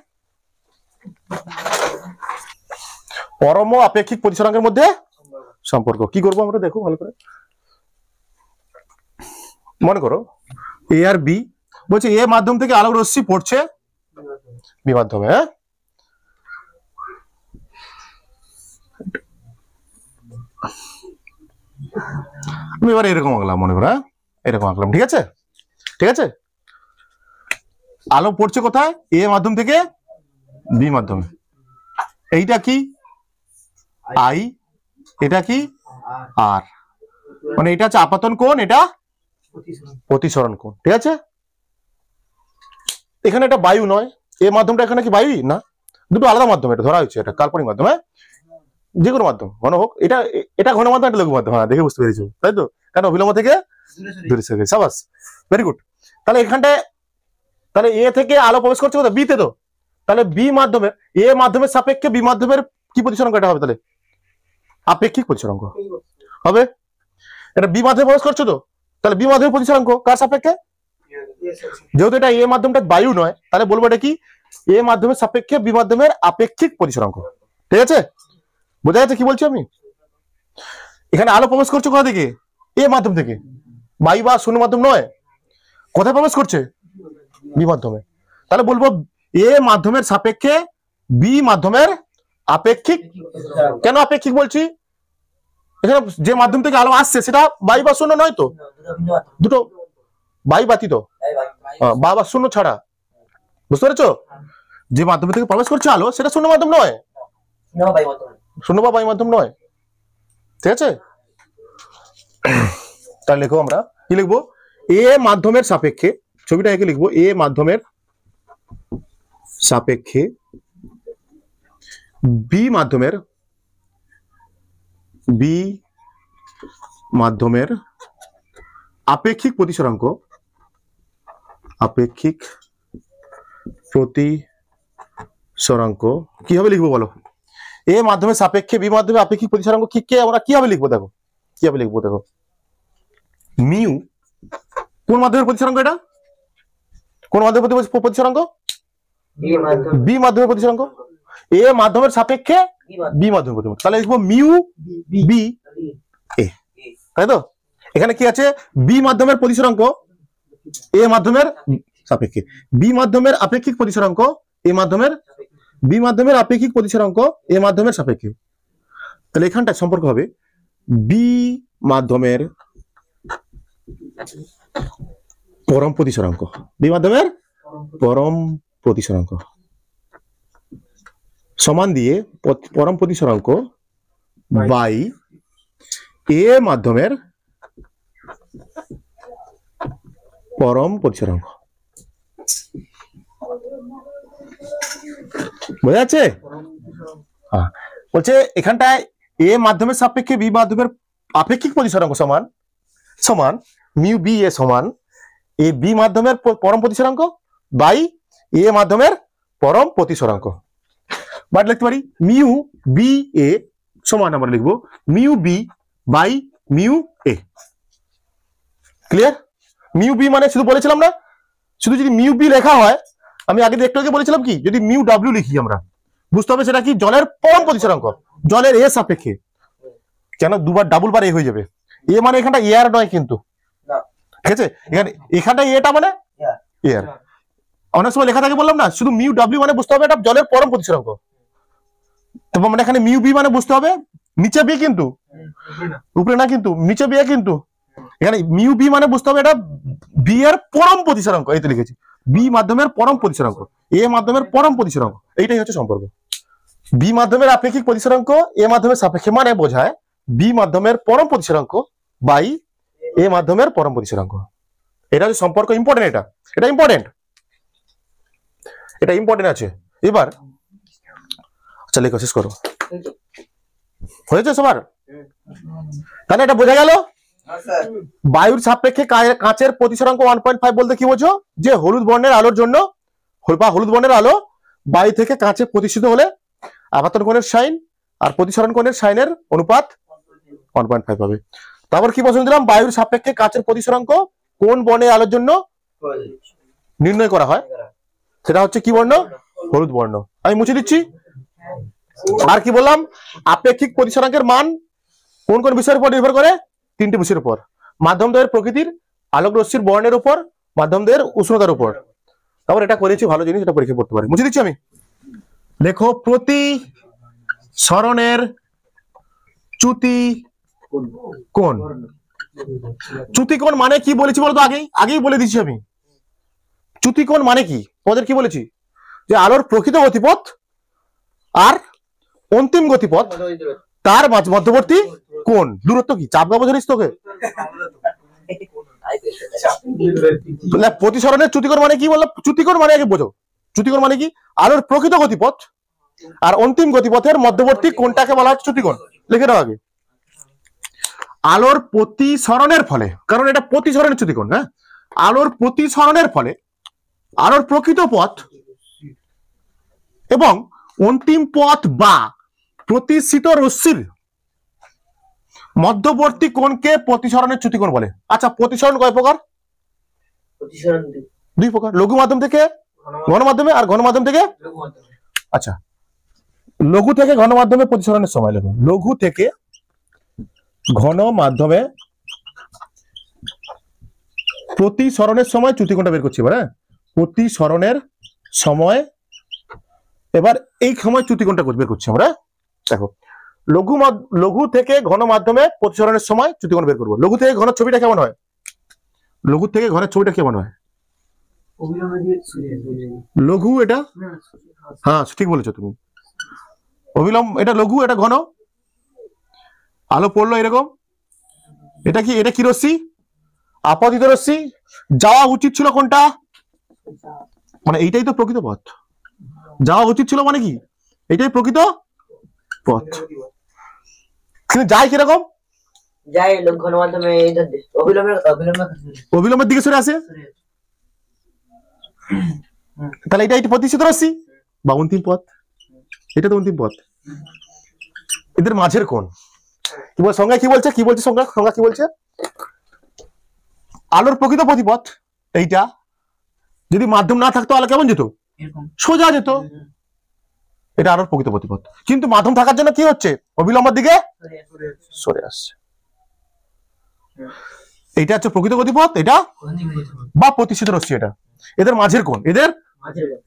পরম ও আপেক্ষিক প্রতিসরাঙ্কের মধ্যে সম্পর্ক কি করবো আমরা? দেখো ভালো করে, মনে করো এ আর বি, বলছে এ মাধ্যম থেকে আলোক রশ্মি পড়ছে বি মাধ্যমে। হ্যাঁ, আমি এবার এরকম আঁকলাম, মনে করো, হ্যাঁ এরকম আঁকলাম, ঠিক আছে, ঠিক আছে। আলো পড়ছে কোথায়? এ মাধ্যম থেকে বি মাধ্যমে। এইটা কি? আই, এটা কি আর, মানে এটা হচ্ছে আপাতন কোণ, এটা প্রতিসরণ কোণ। ঠিক আছে, এখানে এটা বায়ু নয়, এই মাধ্যমটা এখানে কি বায়ু না, দুটো আলাদা মাধ্যম, এটা ধরা হচ্ছে, এটা কাল্পনিক মাধ্যম। হ্যাঁ, যে কোনো মাধ্যম ঘন হোক, এটা এটা ঘন মাধ্যম, এটা লঘু মাধ্যম। হ্যাঁ, দেখে বুঝতে পেরেছো তাই তো, কারণ অভিলম্ব থেকে দূরে সরে গেছে। সাবাস, ভেরি গুড। তাহলে এখানটায় তাহলে এ থেকে আলো প্রবেশ করছে কোথায়, বি তে। তো তাহলে বি মাধ্যমের, এ মাধ্যমের সাপেক্ষে বি মাধ্যমের কি প্রতিসরাঙ্ক এটা হবে, তাহলে আপেক্ষিক প্রতিসরাঙ্ক হবে। এটা বি মাধ্যমে প্রবেশ করছে, তো তাহলে বি মাধ্যমের প্রতিসরাঙ্ক কার সাপেক্ষে, যেহেতু এটা এ মাধ্যমটা বায়ু নয়, তাহলে বলবো এটা কি এ মাধ্যমের সাপেক্ষে বি মাধ্যমের আপেক্ষিক প্রতিসরাঙ্ক। ঠিক আছে, বোঝা যাচ্ছে কি বলছি আমি? এখানে আলো প্রবেশ করছে কোথা থেকে, এ মাধ্যম থেকে, বায়ু বা শূন্য মাধ্যম নয়। কোথায় প্রবেশ করছে, বি মাধ্যমে। তাহলে বলবো এ মাধ্যমের সাপেক্ষে বি মাধ্যমের আপেক্ষিক। কেন আপেক্ষিক বলছি, এখানে যে মাধ্যম থেকে আলো আসছে সেটা বায়ু বা শূন্য নয়, তো দুটো বায়ু ব্যতীত বা শূন্য ছাড়া, বুঝতে পেরেছো? যে মাধ্যম থেকে প্রবেশ করছে আলো সেটা শূন্য মাধ্যম নয়, শূন্য বা বায়ু মাধ্যম নয়। ঠিক আছে, তাহলে লিখো, আমরা কি লিখবো, এ মাধ্যমের সাপেক্ষে, ছবিটা এঁকে লিখবো, এ মাধ্যমের সাপেক্ষে বি মাধ্যমের আপেক্ষিক প্রতিসরাঙ্ক, আপেক্ষিক প্রতিসরাঙ্ক কিভাবে লিখবো বলো? এ মাধ্যমের সাপেক্ষে বি মাধ্যমে আপেক্ষিক প্রতিসরাঙ্ক কে আমরা কিভাবে লিখবো, দেখো কিভাবে লিখবো, দেখো মিউ কোন মাধ্যমের প্রতিসরাঙ্ক, এটা কোন মাধ্যমের প্রতিসরাঙ্ক, বি মাধ্যমের প্রতিসরাঙ্ক, এ মাধ্যমের সাপেক্ষে বি মাধ্যমের প্রতিসরাঙ্ক। তাহলে লিখবো মিউ বি এ, তাই তো? এখানে কি আছে, বি মাধ্যমের প্রতিসরাঙ্ক এ মাধ্যমের সাপেক্ষে, বি মাধ্যমের আপেক্ষিক প্রতিসরাঙ্ক এ মাধ্যমের, বি মাধ্যমের আপেক্ষিক প্রতিসরাঙ্ক এ মাধ্যমের সাপেক্ষে। তাহলে এখানটা সম্পর্ক হবে বি মাধ্যমের পরম প্রতিসরাঙ্ক, বি মাধ্যমের পরম প্রতিসরাঙ্ক সমান দিয়ে পরম প্রতিসরাঙ্ক বাই এ মাধ্যমের পরম প্রতিসরাঙ্ক। বোঝা যাচ্ছে? হ্যাঁ, বলছে এখানটায় এ মাধ্যমের সাপেক্ষে বি মাধ্যমের আপেক্ষিক প্রতিসরাঙ্ক সমান সমান মিউ বি এ সমান এ বি মাধ্যমের পরম প্রতিসরাঙ্ক বাই এ মাধ্যমের পরম প্রতিসরাঙ্ক। বাট লিখতে পারি মিউ বি এ সমান আমরা লিখবো mu B by mu A. Clear? Mu B মানে শুধু বলেছিলাম না, শুধু যদি মিউ বি লেখা হয়, আমি আগে একটু আগে বলেছিলাম কি, যদি মিউ ডাব্লিউ লিখি আমরা বুঝতে হবে সেটা কি জলের পরম প্রতিসরাঙ্ক, জলের এ সাপেক্ষে। কেন দুবার ডাবল বার এ হয়ে যাবে, এ মানে এখানটা এয়ার নয় কিন্তু, ঠিক আছে? এখানটা এটা মানে এয়ার। অনেক সময় লেখা থাকে বললাম না, শুধু মিউ ডাব্লিউ মানে বুঝতে হবে এটা জলের পরম প্রতিসরাঙ্ক। তারপর মানে এখানে মিউ বি মানে বুঝতে হবে নিচে বি, কিন্তু উপরে না, কিন্তু নিচে বি কিন্তু। এখানে মিউ বি মানে বুঝতে হবে এটা বি এর পরম প্রতিসরাঙ্ক, এই তো লিখেছি বি মাধ্যমের পরম প্রতিসরাঙ্ক এ মাধ্যমের পরম প্রতিসরাঙ্ক। এইটাই হচ্ছে সম্পর্ক, বি মাধ্যমের আপেক্ষিক প্রতিসরাঙ্ক এ মাধ্যমের সাপেক্ষে, মানে বোঝায় বি মাধ্যমের পরম প্রতিসরাঙ্ক বাই এ মাধ্যমের পরম প্রতিসরাঙ্ক। এটা হচ্ছে সম্পর্ক। ইম্পর্টেন্ট, এটা ইম্পর্টেন্ট, এটা ইম্পর্টেন্ট আছে। এবার আচ্ছা লেখো, শেষ করো। হয়েছে সবার? তাহলে এটা বোঝা গেল বায়ুর সাপেক্ষে কাঁচের প্রতিসরাঙ্ক 1.5 বলতে কি বোঝো, যে হলুদ বর্ণের আলোর জন্য বা হলুদ বর্ণের আলো বায়ু থেকে কাঁচে প্রতিষ্ঠিত হলে আপাতন কোণের সাইন আর প্রতিসরণ কোণের সাইনের অনুপাত 1.5 হবে। তারপর কি বসে দিলাম, বায়ুর সাপেক্ষে কাঁচের প্রতিসরাঙ্ক কোন বর্ণের আলোর জন্য নির্ণয় করা হয়, সেটা হচ্ছে কি বর্ণ, হলুদ বর্ণ। আমি মুছে দিচ্ছি। আর কি বললাম, আপেক্ষিক প্রতিসরাঙ্কের মান কোন কোন বিষয়ের উপর নির্ভর করে, তিনটি বিষয়ের উপর, মাধ্যম দ্বয়ের প্রকৃতির, আলোক রশ্মির বর্ণের উপর, মাধ্যম দ্বয়ের উষ্ণতার উপর। তারপর এটা করেছি, ভালো জিনিস, এটা পরীক্ষা করতে পারি। মুছে দিচ্ছি আমি। লেখো প্রতিসরণের চ্যুতি কোণ। চ্যুতি কোণ মানে কি বলেছি বলতো, আগেই বলে দিচ্ছি আমি। চ্যুতি কোণ মানে কি, তোমাদের কি বলেছি, যে আলোর প্রকৃত গতিপথ আর অন্তিম গতিপথ তার মধ্যবর্তী কোণ দূরত্ব কি? চাপ দেওয়া জানিস তোকে? প্রতিসরণের চ্যুতিকোণ মানে কি বললাম? চ্যুতিকোণ মানে আগে বোঝো। চ্যুতিকোণ মানে কি? আলোর প্রকৃত গতিপথ আর অন্তিম গতিপথের মধ্যবর্তী কোণটাকে বলা হচ্ছে চ্যুতিকোণ। লিখে দাও আগে। আলোর প্রতিসরণের ফলে, কারণ এটা প্রতিসরণের চ্যুতিকোণ, হ্যাঁ, আলোর প্রতিসরণের ফলে আলোর প্রকৃত পথ এবং অন্তিম পথ বা প্রতিসৃত রশ্মির মধ্যবর্তী কোণকে প্রতিসরণের চ্যুতিকোণ বলে। আচ্ছা, প্রতিসরণ কয় প্রকার? প্রতিসরণ দুই প্রকার, লঘু মাধ্যম থেকে ঘন মাধ্যমে আর ঘন মাধ্যম থেকে। আচ্ছা, লঘু থেকে ঘন মাধ্যমে প্রতিসরণের সময় লেখো। লঘু থেকে ঘন মাধ্যমে প্রতিসরণের সময় চ্যুতিকোণটা বের করছি এবার। হ্যাঁ, প্রতিসরণের সময়, এবার এই সময় চ্যুতিকোণটা বের করছি আমরা। দেখো, লঘু থেকে ঘন মাধ্যমে প্রতিসরণের সময় চ্যুতিকোণ বের করবো। লঘু থেকে ঘনের ছবিটা কেমন হয়? লঘু থেকে ঘনের ছবিটা কেমন হয়? লঘু এটা, হ্যাঁ ঠিক বলেছো তুমি। অবিলম্ব এটা লঘু, এটা ঘন। আলো পড়লো এরকম, এটা কি? এটা কি রশ্মি? আপতিত রশ্মি। যাওয়া উচিত ছিল কোনটা? মানে এইটাই তো প্রকৃত পথ। যাওয়া উচিত ছিল মানে কি? এটাই প্রকৃত পথ। কিন্তু যায় কিরকম? যাই ঘন মাধ্যমে অবিলম্বের দিকে সরে আসে। তাহলে এটা প্রতিষ্ঠিত রশ্মি বা অন্তিম পথ। এটা তো অন্তিম পথ। এদের মাঝের কোণ কি বল? সংজ্ঞা কি বলছে? কি বলছে সংজ্ঞা? সংজ্ঞা কি বলছে? আলোর প্রকৃত গতিপথ এইটা, যদি মাধ্যম না থাকতো আলো কেমন যেত? সোজা যেত। এটা আলোর প্রকৃত গতিপথ। কিন্তু মাধ্যম থাকার জন্য কি হচ্ছে? অবিলম্বের দিকে সরে আসছে। এটা হচ্ছে প্রকৃত গতিপথ, এটা বা প্রতিষ্ঠিত রশ্মি। এটা এদের মাঝের কোণ, এদের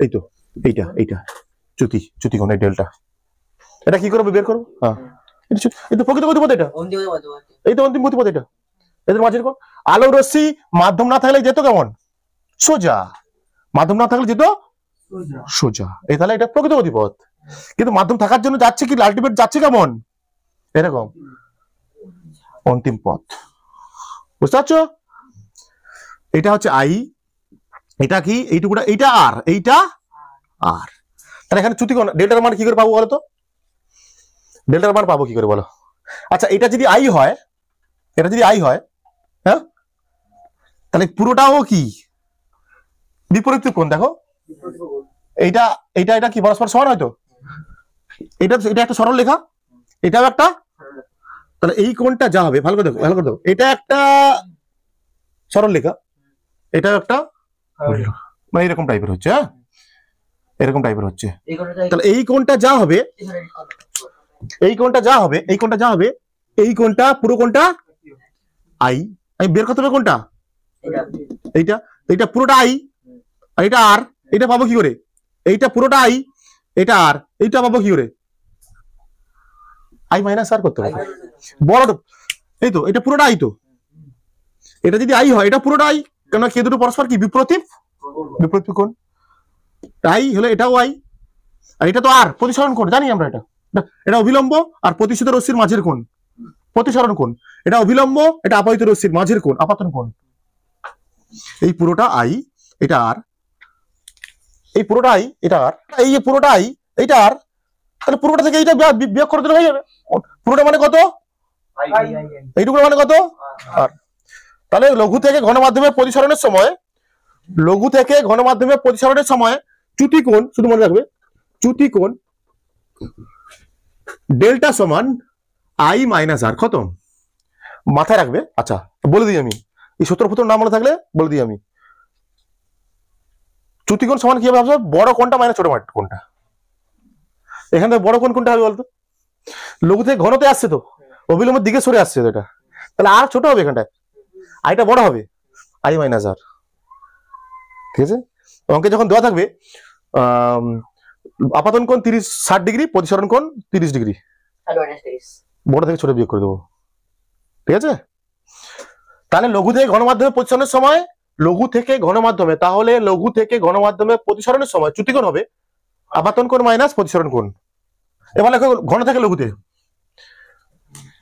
এই তো এইটা, এইটা চ্যুতিকোণ, এই ডেল্টা। এটা কি করবে? বের করো। হ্যাঁ, এটা প্রকৃত গতিপথ, এটা এই তো অন্তিম গতিপথ। এটা এদের মাঝের কোণ। আলো রশ্মি মাধ্যম না থাকলে যেত কেমন? সোজা। মাধ্যম না থাকলে যেত সোজা। এই তাহলে এটা প্রকৃত গতিপথ। কিন্তু মাধ্যম থাকার জন্য যাচ্ছে কি? আলটিমেট যাচ্ছে কেমন? এরকম অন্তিম পথ। বুঝতে পারছো? এটা হচ্ছে আই, এটা কি? এইটুকুটা, এইটা আর, এইটা আর। তাহলে এখানে চ্যুতিকোণ ডেল্টার মান কি করে পাবো বলো তো? ডেল্টার মান পাবো কি করে বলো? আচ্ছা, এটা যদি আই হয়, এটা যদি আই হয়, হ্যাঁ, তাহলে পুরোটাও কি বিপরীত কোণ? দেখো, এইটা এইটা এটা কি পরস্পর সমান হয়তো? এটা এটা একটা সরল রেখা, এটাও একটা। তাহলে এই কোণটা যা হবে, ভালো করে দেখো, ভালো করে দেখো, এটা একটা সরল রেখা, এটাও একটা, মানে এরকম টাইপের হচ্ছে। হ্যাঁ, এরকম টাইপের হচ্ছে। তাহলে এই কোণটা যা হবে, এই কোণটা যা হবে, এই কোণটা যা হবে, এই কোণটা পুরো কোণটা আই। আমি বের করতে হবে কোনটা? এইটা। এইটা পুরোটা আই আর এটা আর। এটা পাবো কি করে? এইটা পুরোটা আই, এটা আর, এইটা পাবো কি করে? আই মাইনাস আর করতে হবে বড়। এই তো এটা পুরোটা আই। তো এটা যদি আই হয়, এটা পুরোটা আই, কেন কে দুটো পরস্পর কি বিপরীত কোণ। আই হলে এটাও আই, আর এটা তো আর প্রতিসরণ কোণ, জানি আমরা। এটা এটা অবিলম্ব আর প্রতিষ্ঠিত রশ্মির মাঝের কোণ প্রতিসরণ কোণ। এটা অবিলম্ব, এটা আপাতিত রশ্মির মাঝের কোণ আপাতন কোণ। এই পুরোটা আই, এটা আর, এই পুরোটা আই, এটা আর, এই যে পুরোটা আই, এইটা আর। তাহলে পুরোটা থেকে এইটা বিয়োগ করে দিলে হয়ে যাবে। পুরোটা মানে কত? এইটুকু মানে কত? আর। তাহলে লঘু থেকে ঘন মাধ্যমে প্রতিসরণের সময়, লঘু থেকে ঘন মাধ্যমে প্রতিসরণের সময় চ্যুতিকোণ, শুধু মনে রাখবে, চ্যুতিকোণ ডেল্টা সমান আই মাইনাস আর। খতম, মাথায় রাখবে। আচ্ছা, বলে দিই আমি, এই সূত্র ফুত্র না মনে থাকলে বলে দিই আমি। চ্যুতিকোণ সমান কি হবে? বড় কোণটা মাইনাস ছোট কোণটা। এখান থেকে বড় কোণ কোনটা হবে বলতো? লঘু থেকে ঘনতে আসছে তো, অবিলম্বের দিকে সরে আসছে এটা, তাহলে আর ছোট হবে এখানটায়, আইটা বড় হবে, আই মাইনাস আর। ঠিক আছে? অঙ্কে যখন দেওয়া থাকবে আপাতন কোণ 60 ডিগ্রি, প্রতিসরণ কোণ 30 ডিগ্রি, বড় থেকে ছোট বিয়োগ করে দেবো। ঠিক আছে? তাহলে লঘু থেকে ঘন মাধ্যমে প্রতিসরণের সময়, লঘু থেকে ঘন মাধ্যমে, তাহলে লঘু থেকে ঘন মাধ্যমে প্রতিসরণের সময় চ্যুতিকোণ হবে আপাতন কোণ মাইনাস প্রতিসরণ কোণ। এবার লেখো ঘন থেকে লঘুতে,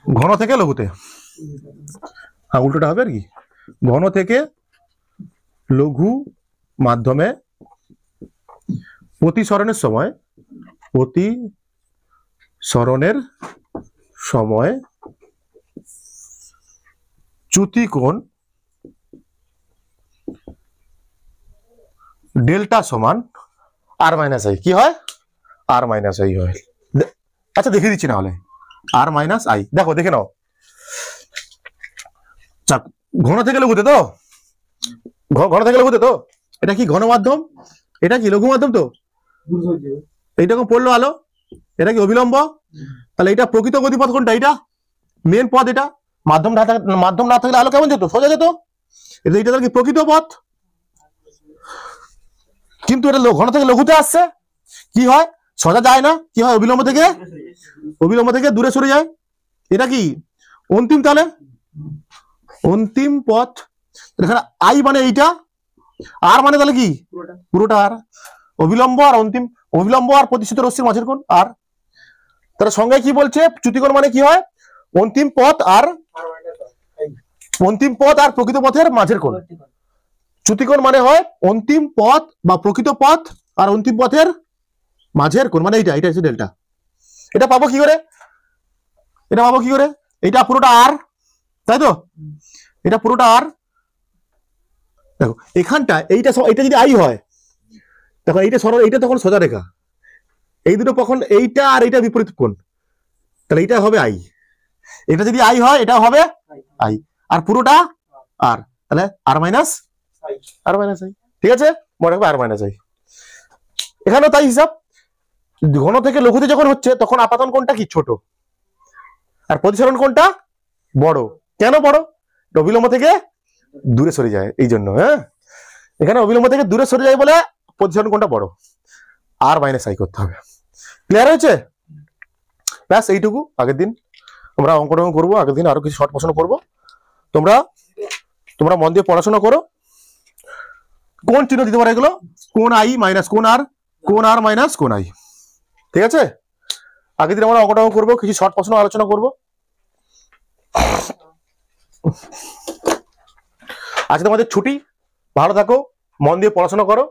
ঘন থেকে লঘুতে, হ্যাঁ উল্টোটা হবে আর কি, ঘন থেকে লঘু মাধ্যমে প্রতিসরণের সময় চ্যুতিকোণ ডেল্টা সমান আর মাইনাস আই। কি হয়? আর মাইনাস আই হয়। আচ্ছা দেখিয়ে দিচ্ছি না হলে, আর মাইনাস আই। দেখো দেখে নাও, ঘন থেকে লঘুতে তো, ঘন থেকে লঘুতে তো, এটা কি ঘন মাধ্যম, এটা কি লঘু মাধ্যম তো, এইরকম পড়লো আলো, এটা কি অবিলম্ব, তাহলে এটা প্রকৃত গতিপথ কোনটা, এটা মেন পথ, এটা মাধ্যম না থাকলে আলো কেমন যেত, সোজা যেত, এটা তাহলে কি প্রকৃত পথ। কিন্তু এটা ঘন থেকে লঘুতে আসছে, কি হয়, সোজা যায় না, কি হয়, অবিলম্ব থেকে দূরে সরে যায়। এটা কি অন্তিম, তাহলে অন্তিম পথ। এখানে আই মানে এইটা, আর মানে তাহলে কি পুরোটা, আর অবিলম্ব আর অন্তিম, অবিলম্ব আর প্রতিষ্ঠিত রশ্মির মাঝের কোণ আর। তাহলে সংজ্ঞায় কি বলছে, চ্যুতিকোণ মানে কি হয়, অন্তিম পথ আর প্রকৃত পথের মাঝের কোণ। চ্যুতিকোণ মানে হয় অন্তিম পথ বা প্রকৃত পথ আর অন্তিম পথের মাঝের কোণ, মানে এটা হচ্ছে ডেল্টা। এটা পাবো কি করে, এটা পুরোটা আর, তাই তো, এটা পুরোটা আর। দেখো এখানটা এইটা যদি আই হয়, দেখো এইটা তখন সোজা রেখা, এই দুটো কখন, এইটা আর এইটা বিপরীত কোণ, তাহলে এইটা হবে আই। এটা যদি আই হয়, এটা হবে আই, আর পুরোটা আর, তাহলে আর মাইনাস আই। ঠিক আছে, মনে রাখবে আর মাইনাস আই। এখানেও তাই হিসাব, ঘন থেকে লঘুতে যখন হচ্ছে তখন আপাতন কোণটা কি ছোট, আর প্রতিসরণ কোণটা বড়। কেন বড়? অবিলম্ব থেকে দূরে সরে যায়, এই জন্য। হ্যাঁ, এখানে অবিলম্ব থেকে দূরে সরে যায় বলে প্রতিসরণ কোণটা বড়, আর মাইনাস আই করতে হবে। ক্লিয়ার হয়েছে? ব্যাস এইটুকু। আগের দিন আমরা অঙ্ক করবো, আগের দিন আরো কিছু শর্ট প্রশ্ন করবো। তোমরা মন দিয়ে পড়াশোনা করো। কোন চিহ্ন দিতে পারে এগুলো, কোন আই মাইনাস কোন আর মাইনাস কোন আই। ঠিক আছে, আগের দিন আমরা অঙ্ক করবো, কিছু শর্ট প্রশ্ন আলোচনা করবো। আজকে তোমাদের ছুটি, ভালো থাকো, মন দিয়ে পড়াশোনা করো।